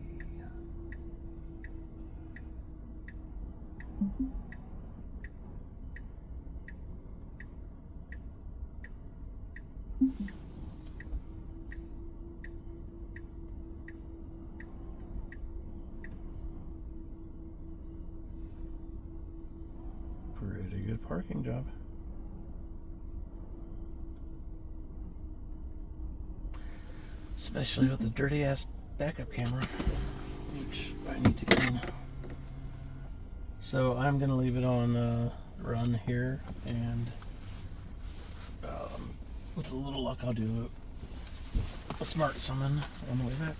Pretty good parking job. Especially with the dirty ass backup camera, which I need to clean. So I'm gonna leave it on run here, and with a little luck I'll do a smart summon on the way back.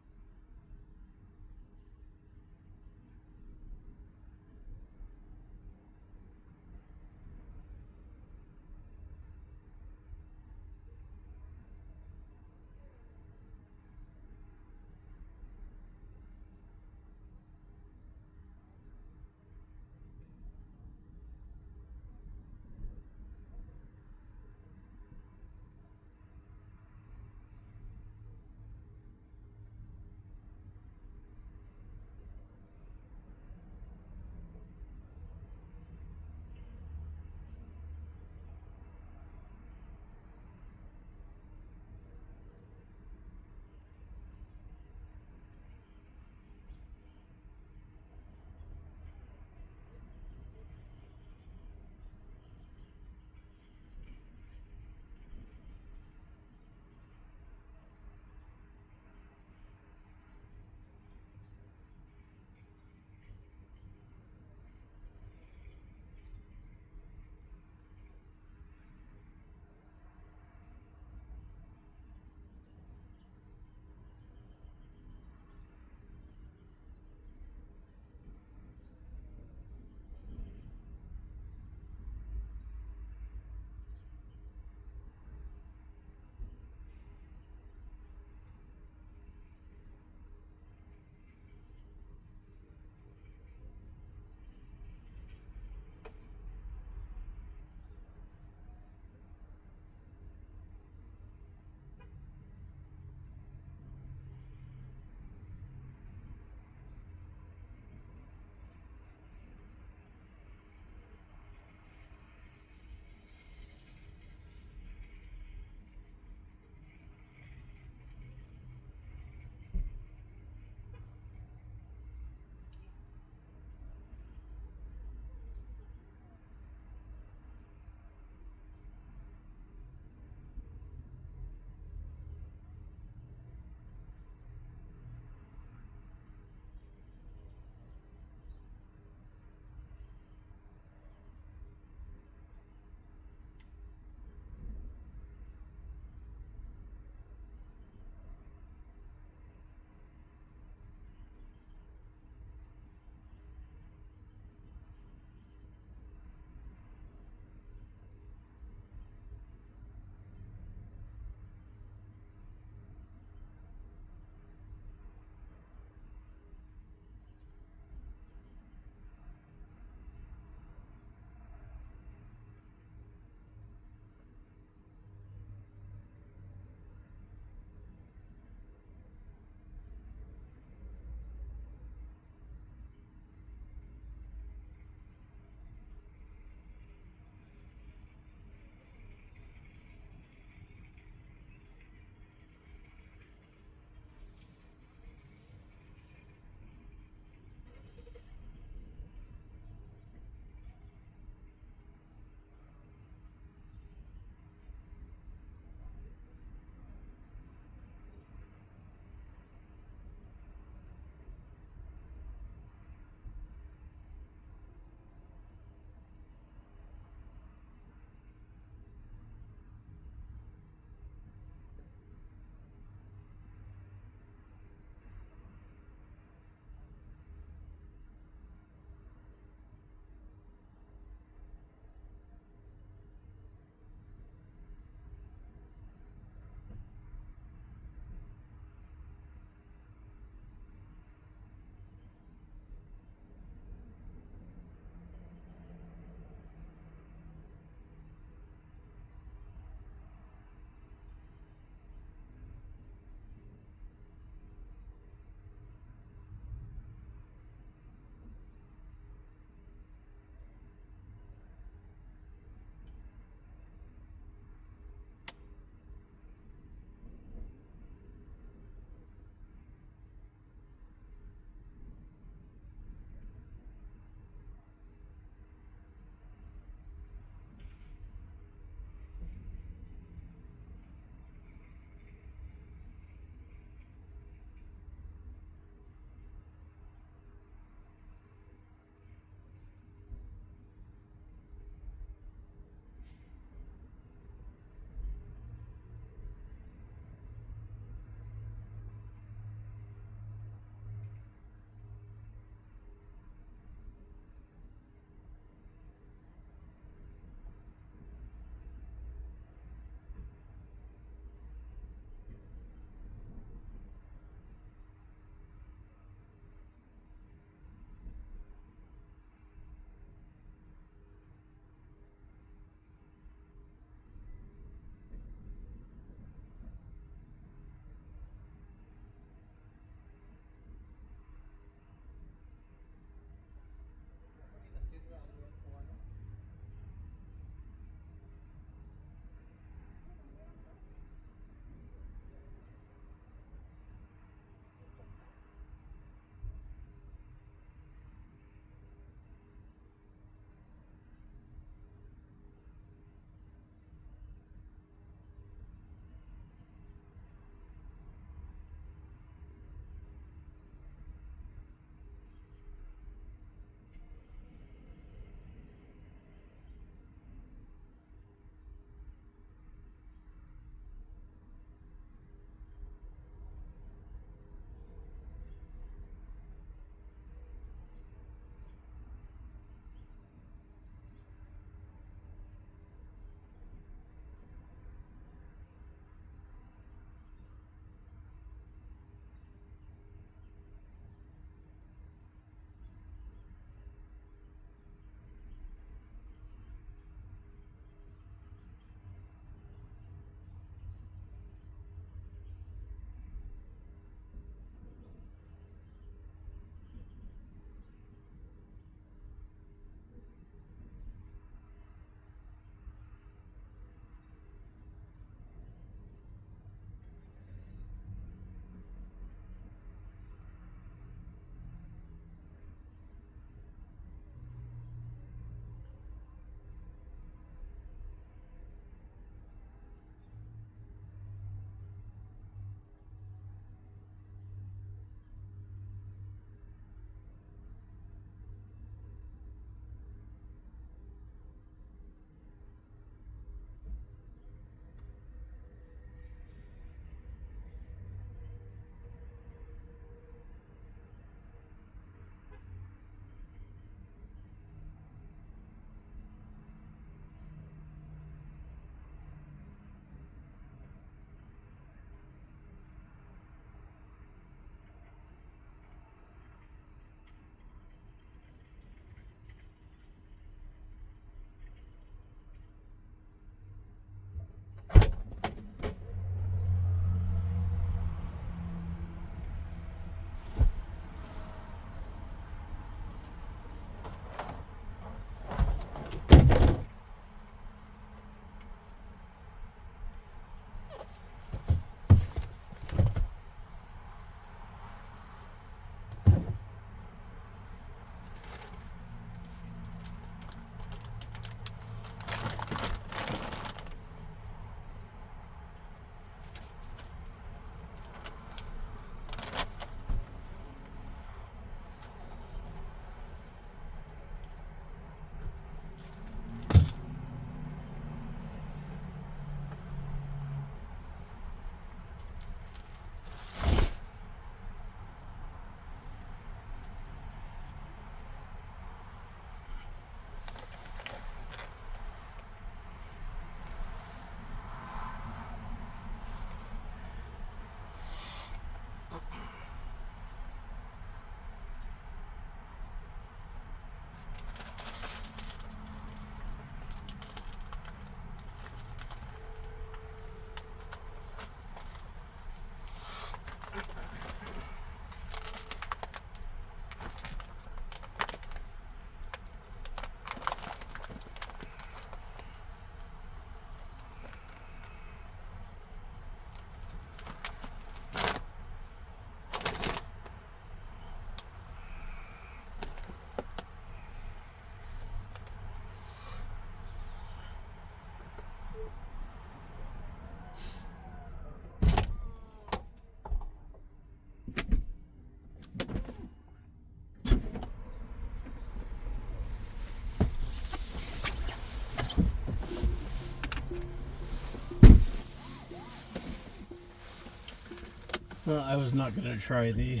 Well, I was not going to try the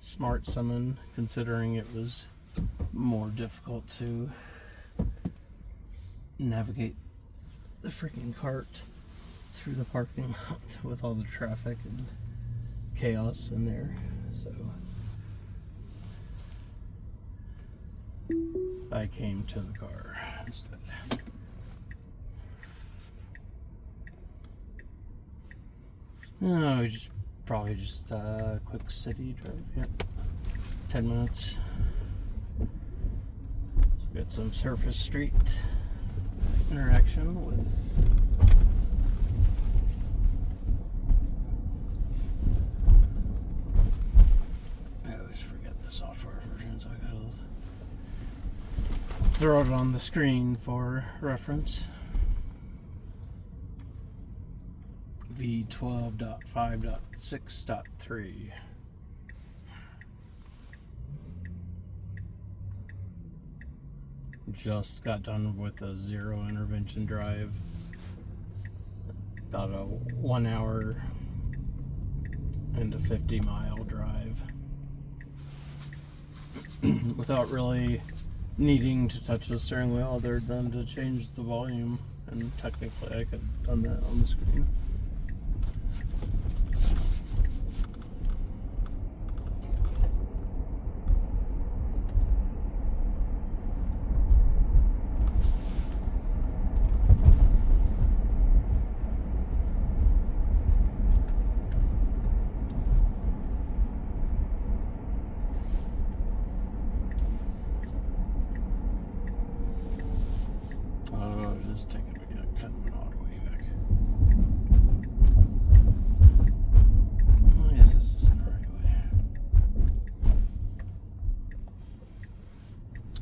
smart summon, considering it was more difficult to navigate the freaking cart through the parking lot with all the traffic and chaos in there. So I came to the car instead. No, we probably just a quick city drive. Yep, 10 minutes. So we got some surface street interaction with I always forget the software version, so I gotta throw it on the screen for reference. V12.5.6.3. Just got done with a zero intervention drive. About a 1 hour and a 50-mile drive. Without really needing to touch the steering wheel other than to change the volume. And technically I could have done that on the screen.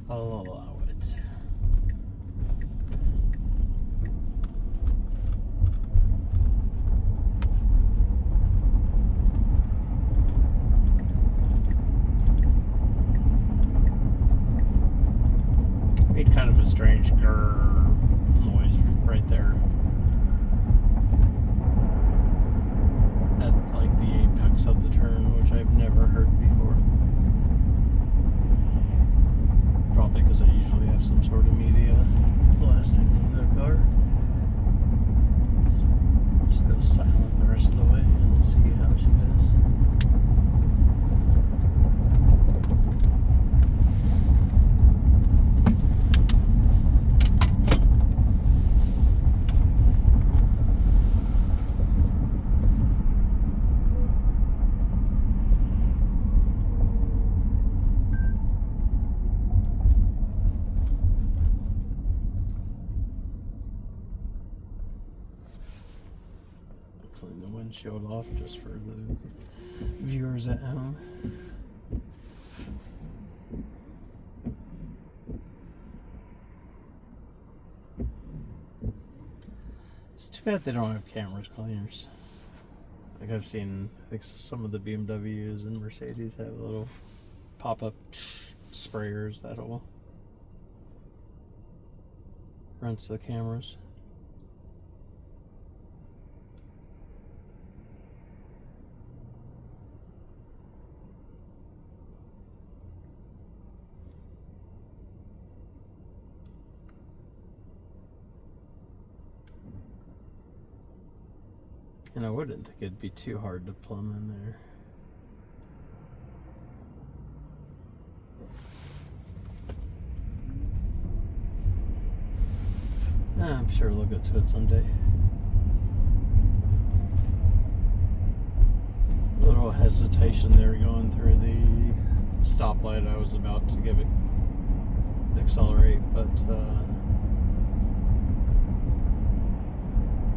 I'll allow it. Made kind of a strange grrr noise right there. At like the apex of the turn, which I've never heard before. Probably because I usually have some sort of media blasting in the car. Let's just go silent the rest of the way and see how she goes. Clean the windshield off just for the viewers at home. It's too bad they don't have cameras cleaners. Like I've seen, I think some of the BMWs and Mercedes have little pop-up sprayers that'll rinse the cameras. And I wouldn't think it'd be too hard to plumb in there. I'm sure we'll get to it someday. A little hesitation there going through the stoplight. I was about to give it accelerate, but I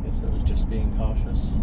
guess it was just being cautious.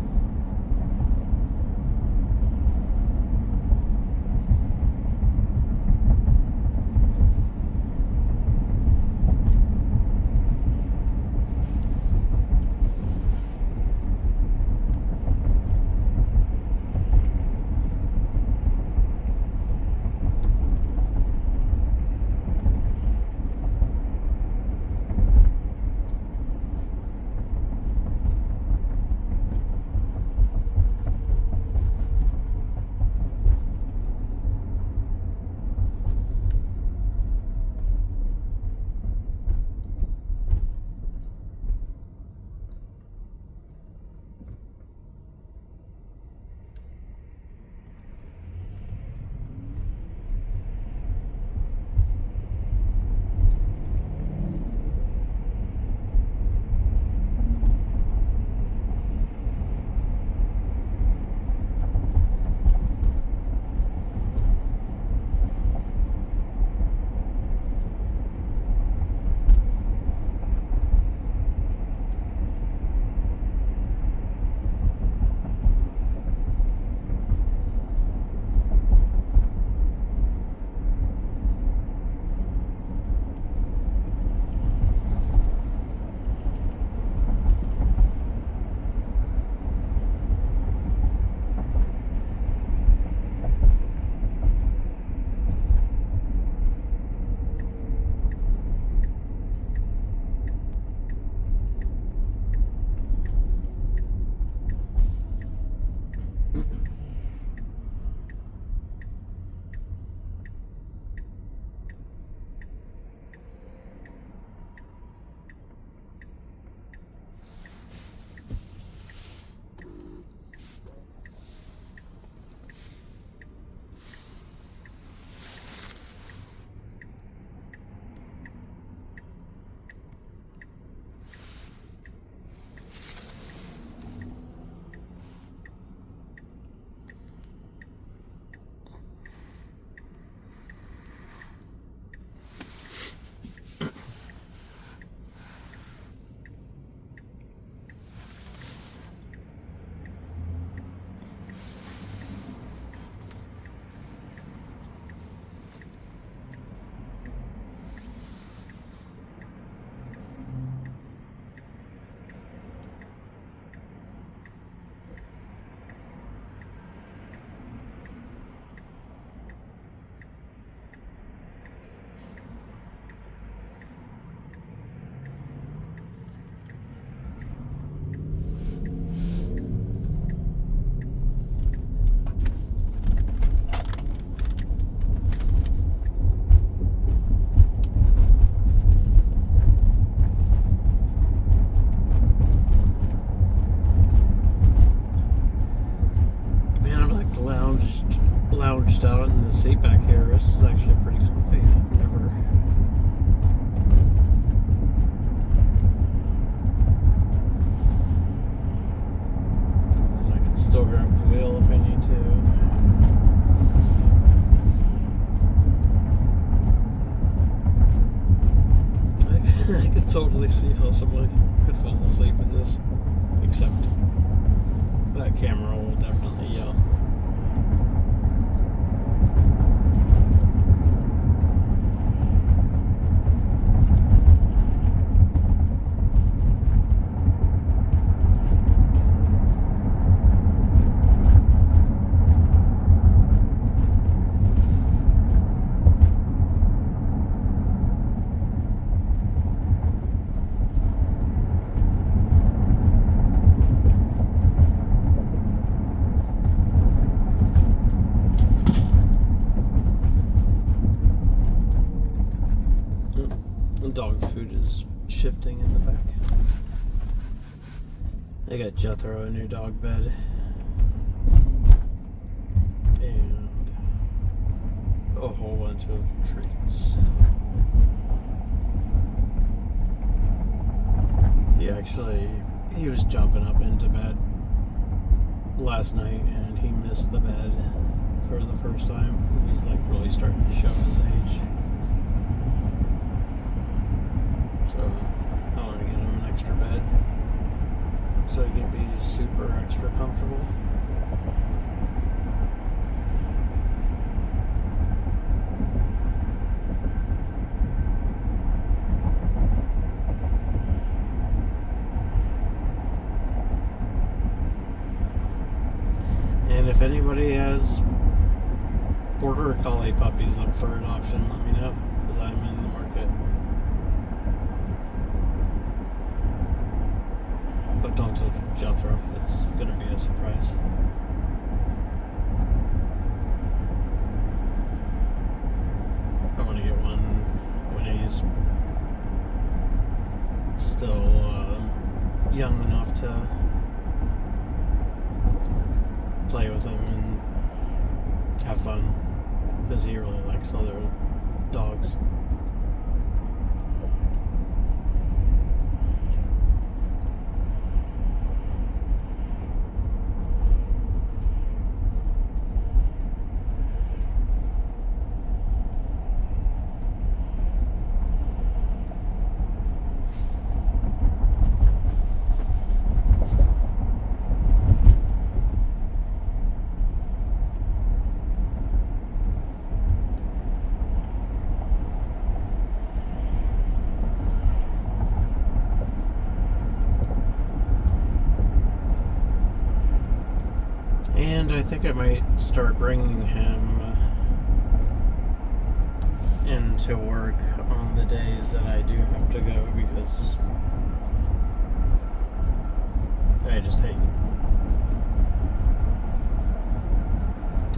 stretched out in the seat back here. This is actually pretty comfy. I've never... And I can still grab the wheel if I need to. I could totally see how someone could fall asleep in this, except that camera will definitely yell. Dog food is shifting in the back. They got Jethro a new dog bed. And a whole bunch of treats. He was jumping up into bed last night and he missed the bed for the first time. He's like really starting to show his age. So I want to get him an extra bed so he can be super extra comfortable. And if anybody has Border Collie puppies up for adoption, let me know, because I'm in the market. But don't touch Jethro, it's going to be a surprise. I want to get one when he's still young enough to play with him and have fun, because he really likes other dogs. And I think I might start bringing him into work on the days that I do have to go, because I just hate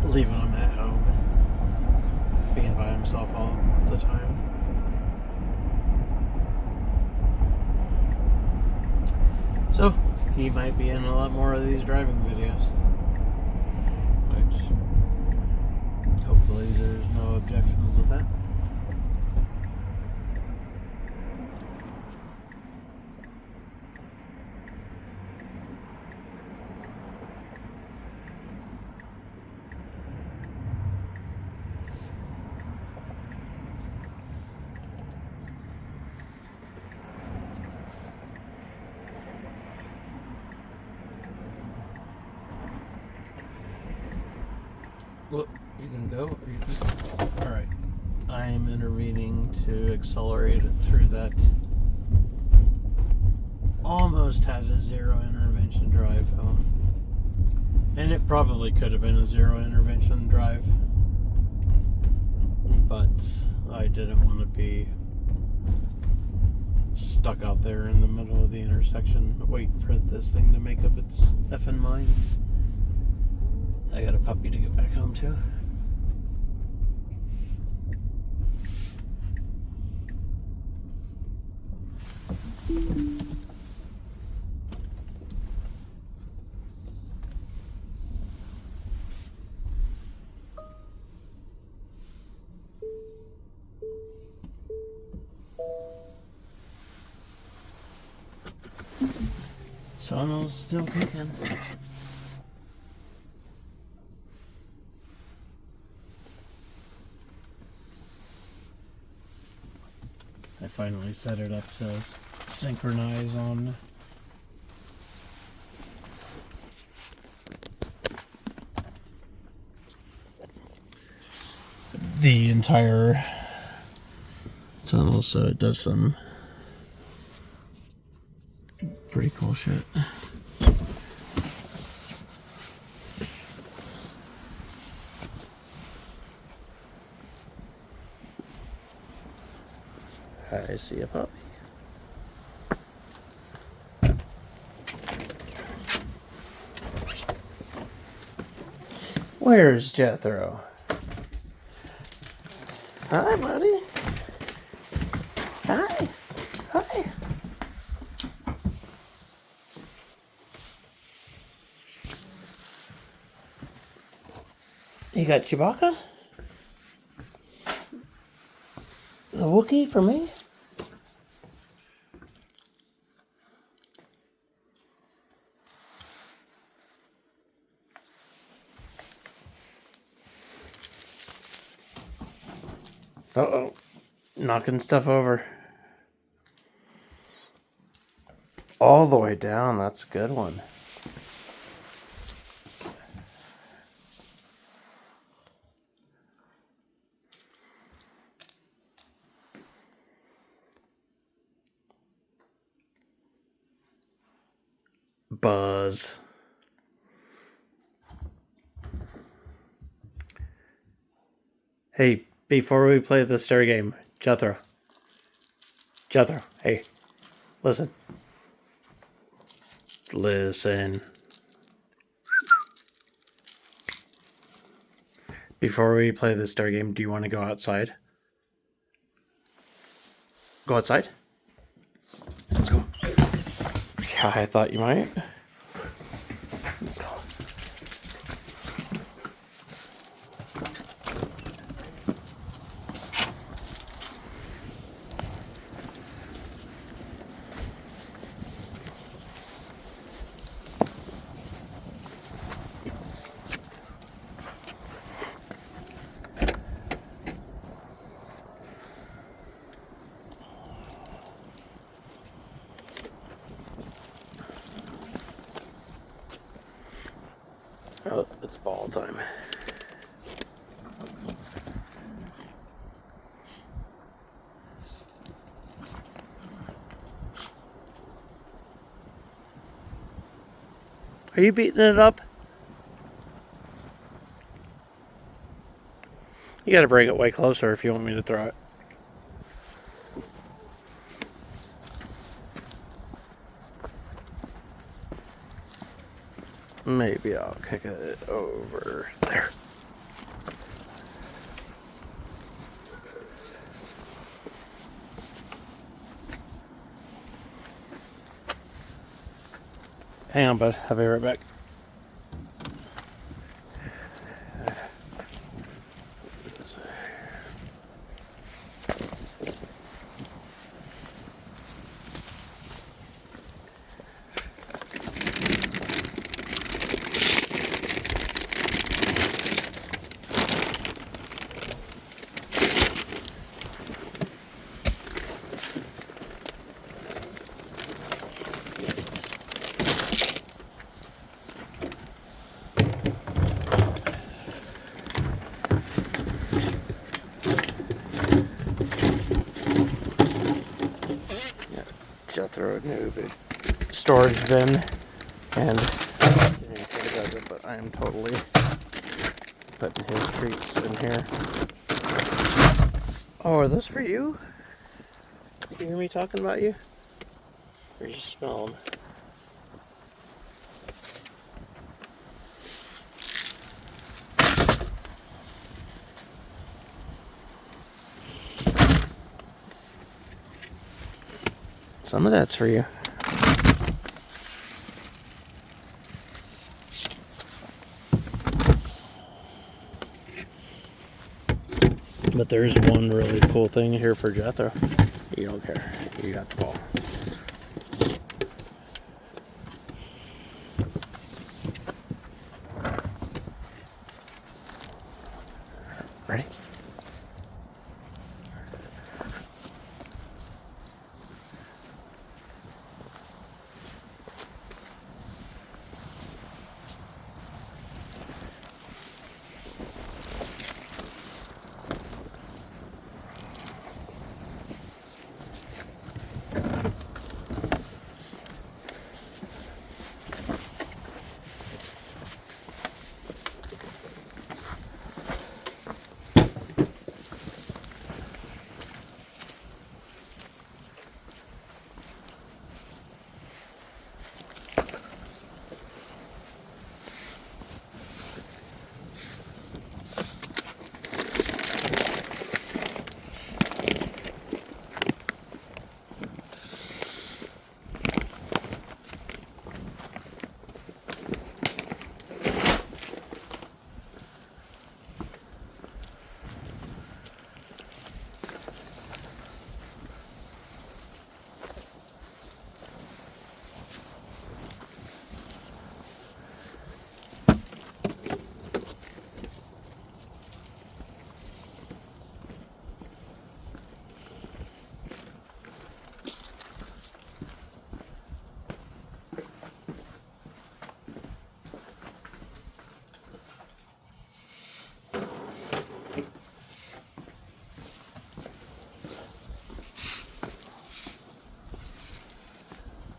leaving him at home and being by himself all the time. So, he might be in a lot more of these driving videos. Hopefully there's no objections with that. Well, you gonna go? Or you just... Alright. I am intervening to accelerate it through that almost had a zero intervention drive home. And it probably could have been a zero intervention drive. But I didn't want to be stuck out there in the middle of the intersection waiting for this thing to make up its effing mind. I got a puppy to get back home to. Tunnel's still kicking. I finally set it up to synchronize on the entire tunnel, so it does some pretty cool shit. I see a puppy. Where's Jethro? Hi, buddy. Hi. Hi. You got Chewbacca? The Wookiee for me? Uh-oh. Knocking stuff over. All the way down. That's a good one. Buzz. Hey, before we play the stair game, Jethro. Jethro, hey. Listen. Listen. Before we play the stair game, do you want to go outside? Go outside? Let's go. Yeah, I thought you might. Let's go. Oh, it's ball time. Are you beating it up? You gotta bring it way closer if you want me to throw it. Maybe I'll kick it over there. Hang on, bud. I'll be right back. Jethro a new big storage bin, and but I am totally putting his treats in here. Oh, are those for you? You hear me talking about you? Or you smell them? Some of that's for you. But there's one really cool thing here for Jethro. You don't care. You got the ball.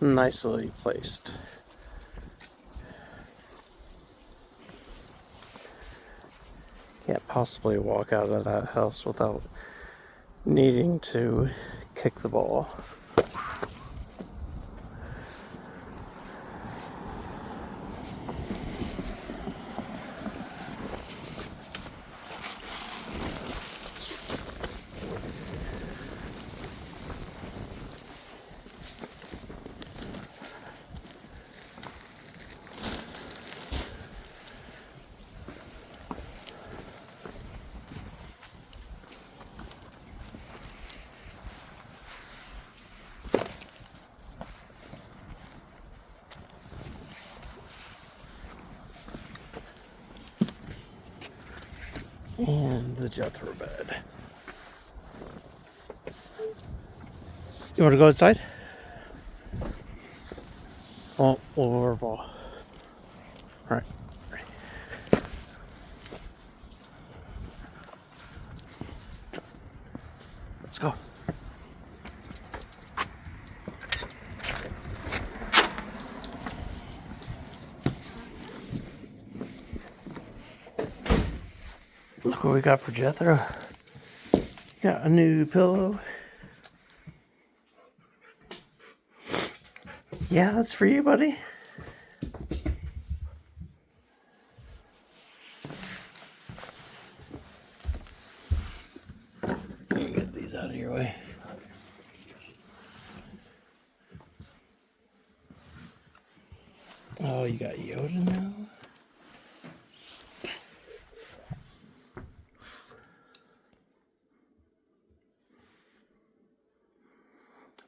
nicely placed. Can't possibly walk out of that house without needing to kick the ball. And the Jethro bed. You want to go outside? Oh, over ball. All right. Let's go. Look what we got for Jethro. Got a new pillow. Yeah, that's for you, buddy. Let me get these out of your way. Oh, you got Yoda now?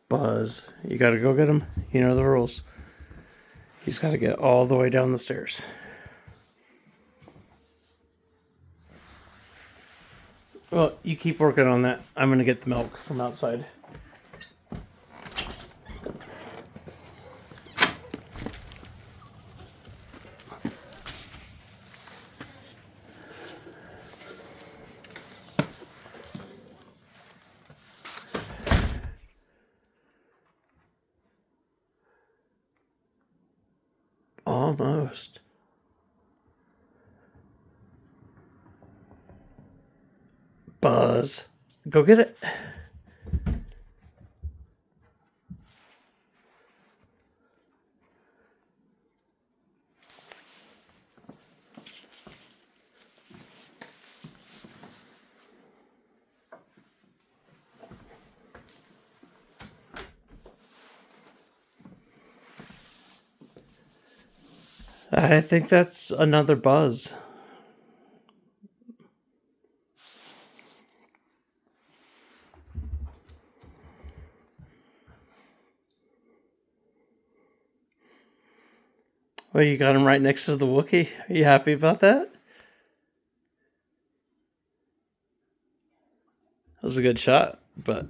Buzz, you gotta go get him. You know the rules. He's gotta get all the way down the stairs. Well, you keep working on that. I'm gonna get the milk from outside. Almost. Buzz, go get it. I think that's another Buzz. Well, you got him right next to the Wookiee. Are you happy about that? That was a good shot, but...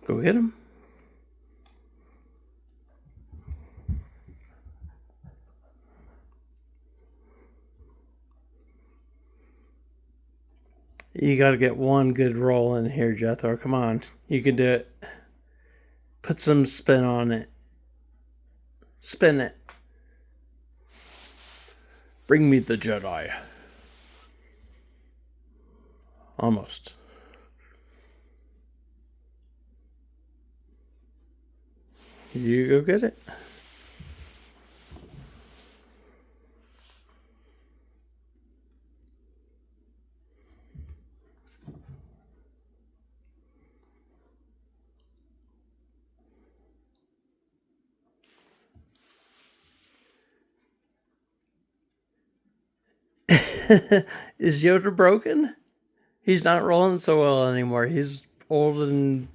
Go get him. You got to get one good roll in here, Jethro. Come on. You can do it. Put some spin on it. Spin it. Bring me the Jedi. Almost. You go get it. Is Yoda broken? He's not rolling so well anymore. He's old and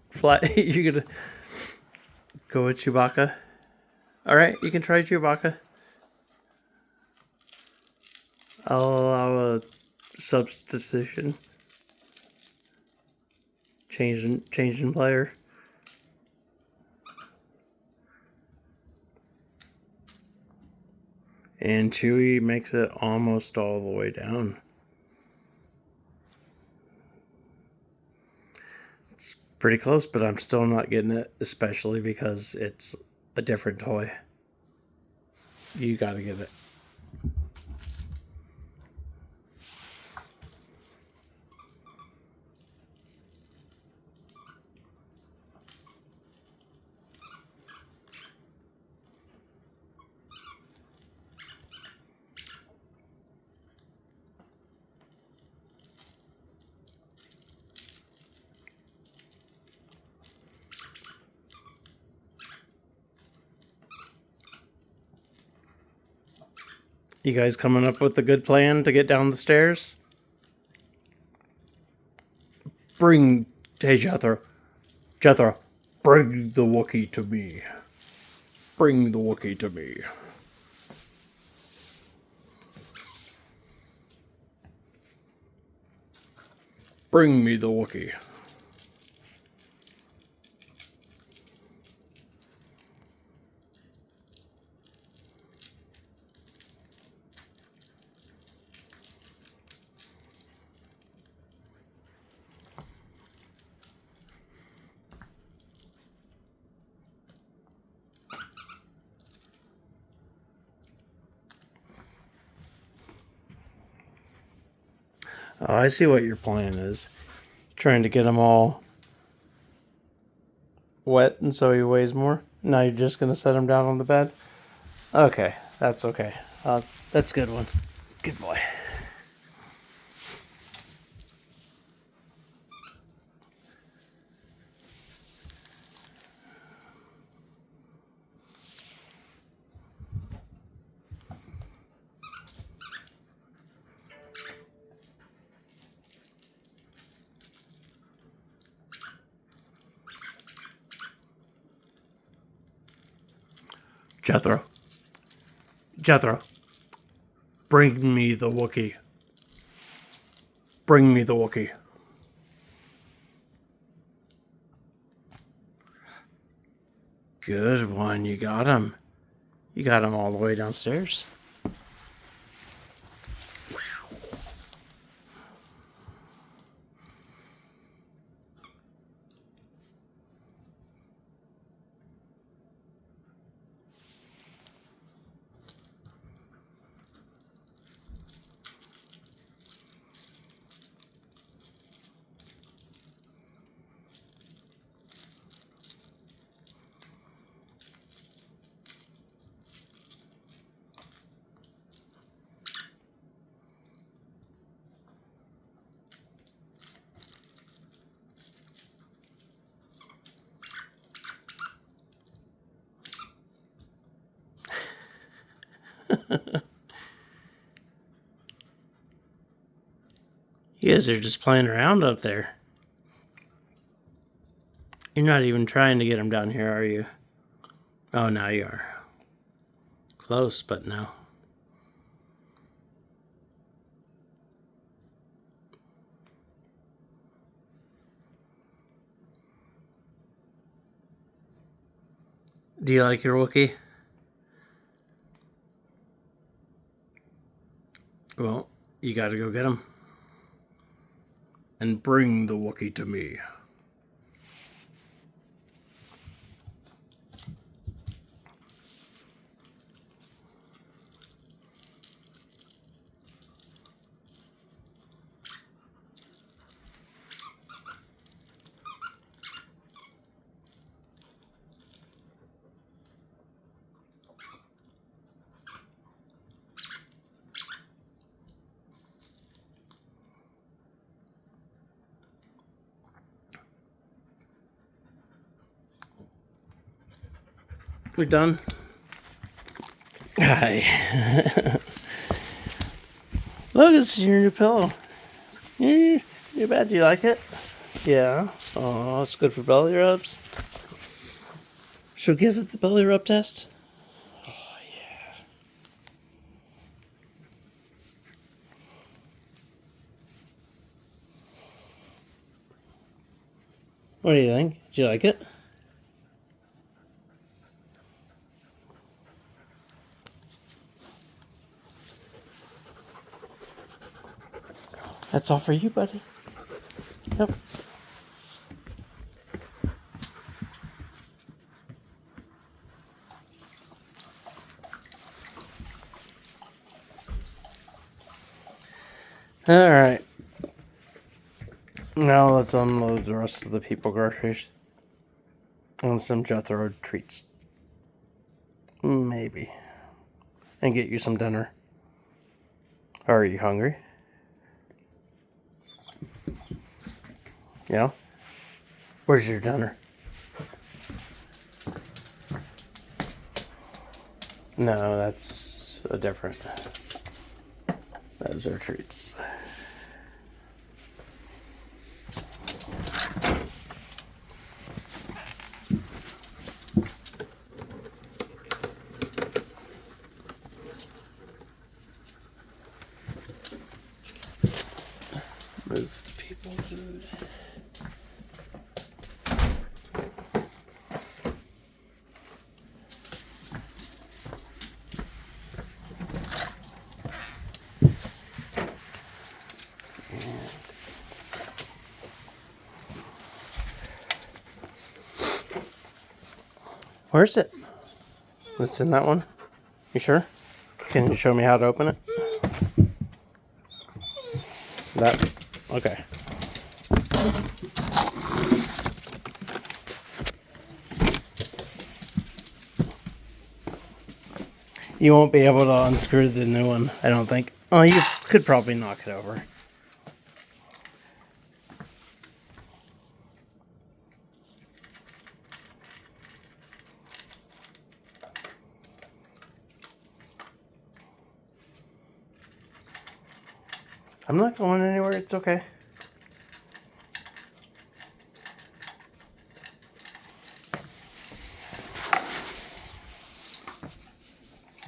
flat. You're gonna go with Chewbacca. All right, you can try Chewbacca. I'll allow a substitution. Changing player. And Chewie makes it almost all the way down. It's pretty close, but I'm still not getting it, especially because it's a different toy. You gotta get it. You guys coming up with a good plan to get down the stairs? Hey Jethro, bring the Wookiee to me. Bring the Wookiee to me. Bring me the Wookiee. Oh, I see what your plan is. Trying to get him all wet and so he weighs more. Now you're just going to set him down on the bed? Okay, that's okay. That's a good one. Good boy. Jethro, bring me the Wookiee. Bring me the Wookiee. Good one, you got him. You got him all the way downstairs. You guys are just playing around up there. You're not even trying to get him down here, are you? Oh, now you are. Close, but no. Do you like your Wookiee? Well, you gotta go get him. And bring the Wookiee to me. We're done. Hi. Look, it's your new pillow. Too bad. Do you like it? Yeah. Oh, it's good for belly rubs. Should we give it the belly rub test? Oh, yeah. What do you think? Did you like it? That's all for you, buddy. Yep. Alright. Now let's unload the rest of the people groceries. And some Jethro treats. Maybe. And get you some dinner. Are you hungry? Yeah? Where's your dinner? No, that's a different. Those are treats. Move people food. Where's it? It's in that one? You sure? Can you show me how to open it? That? Okay. You won't be able to unscrew the new one, I don't think. Oh, you could probably knock it over. I'm not going anywhere, it's okay.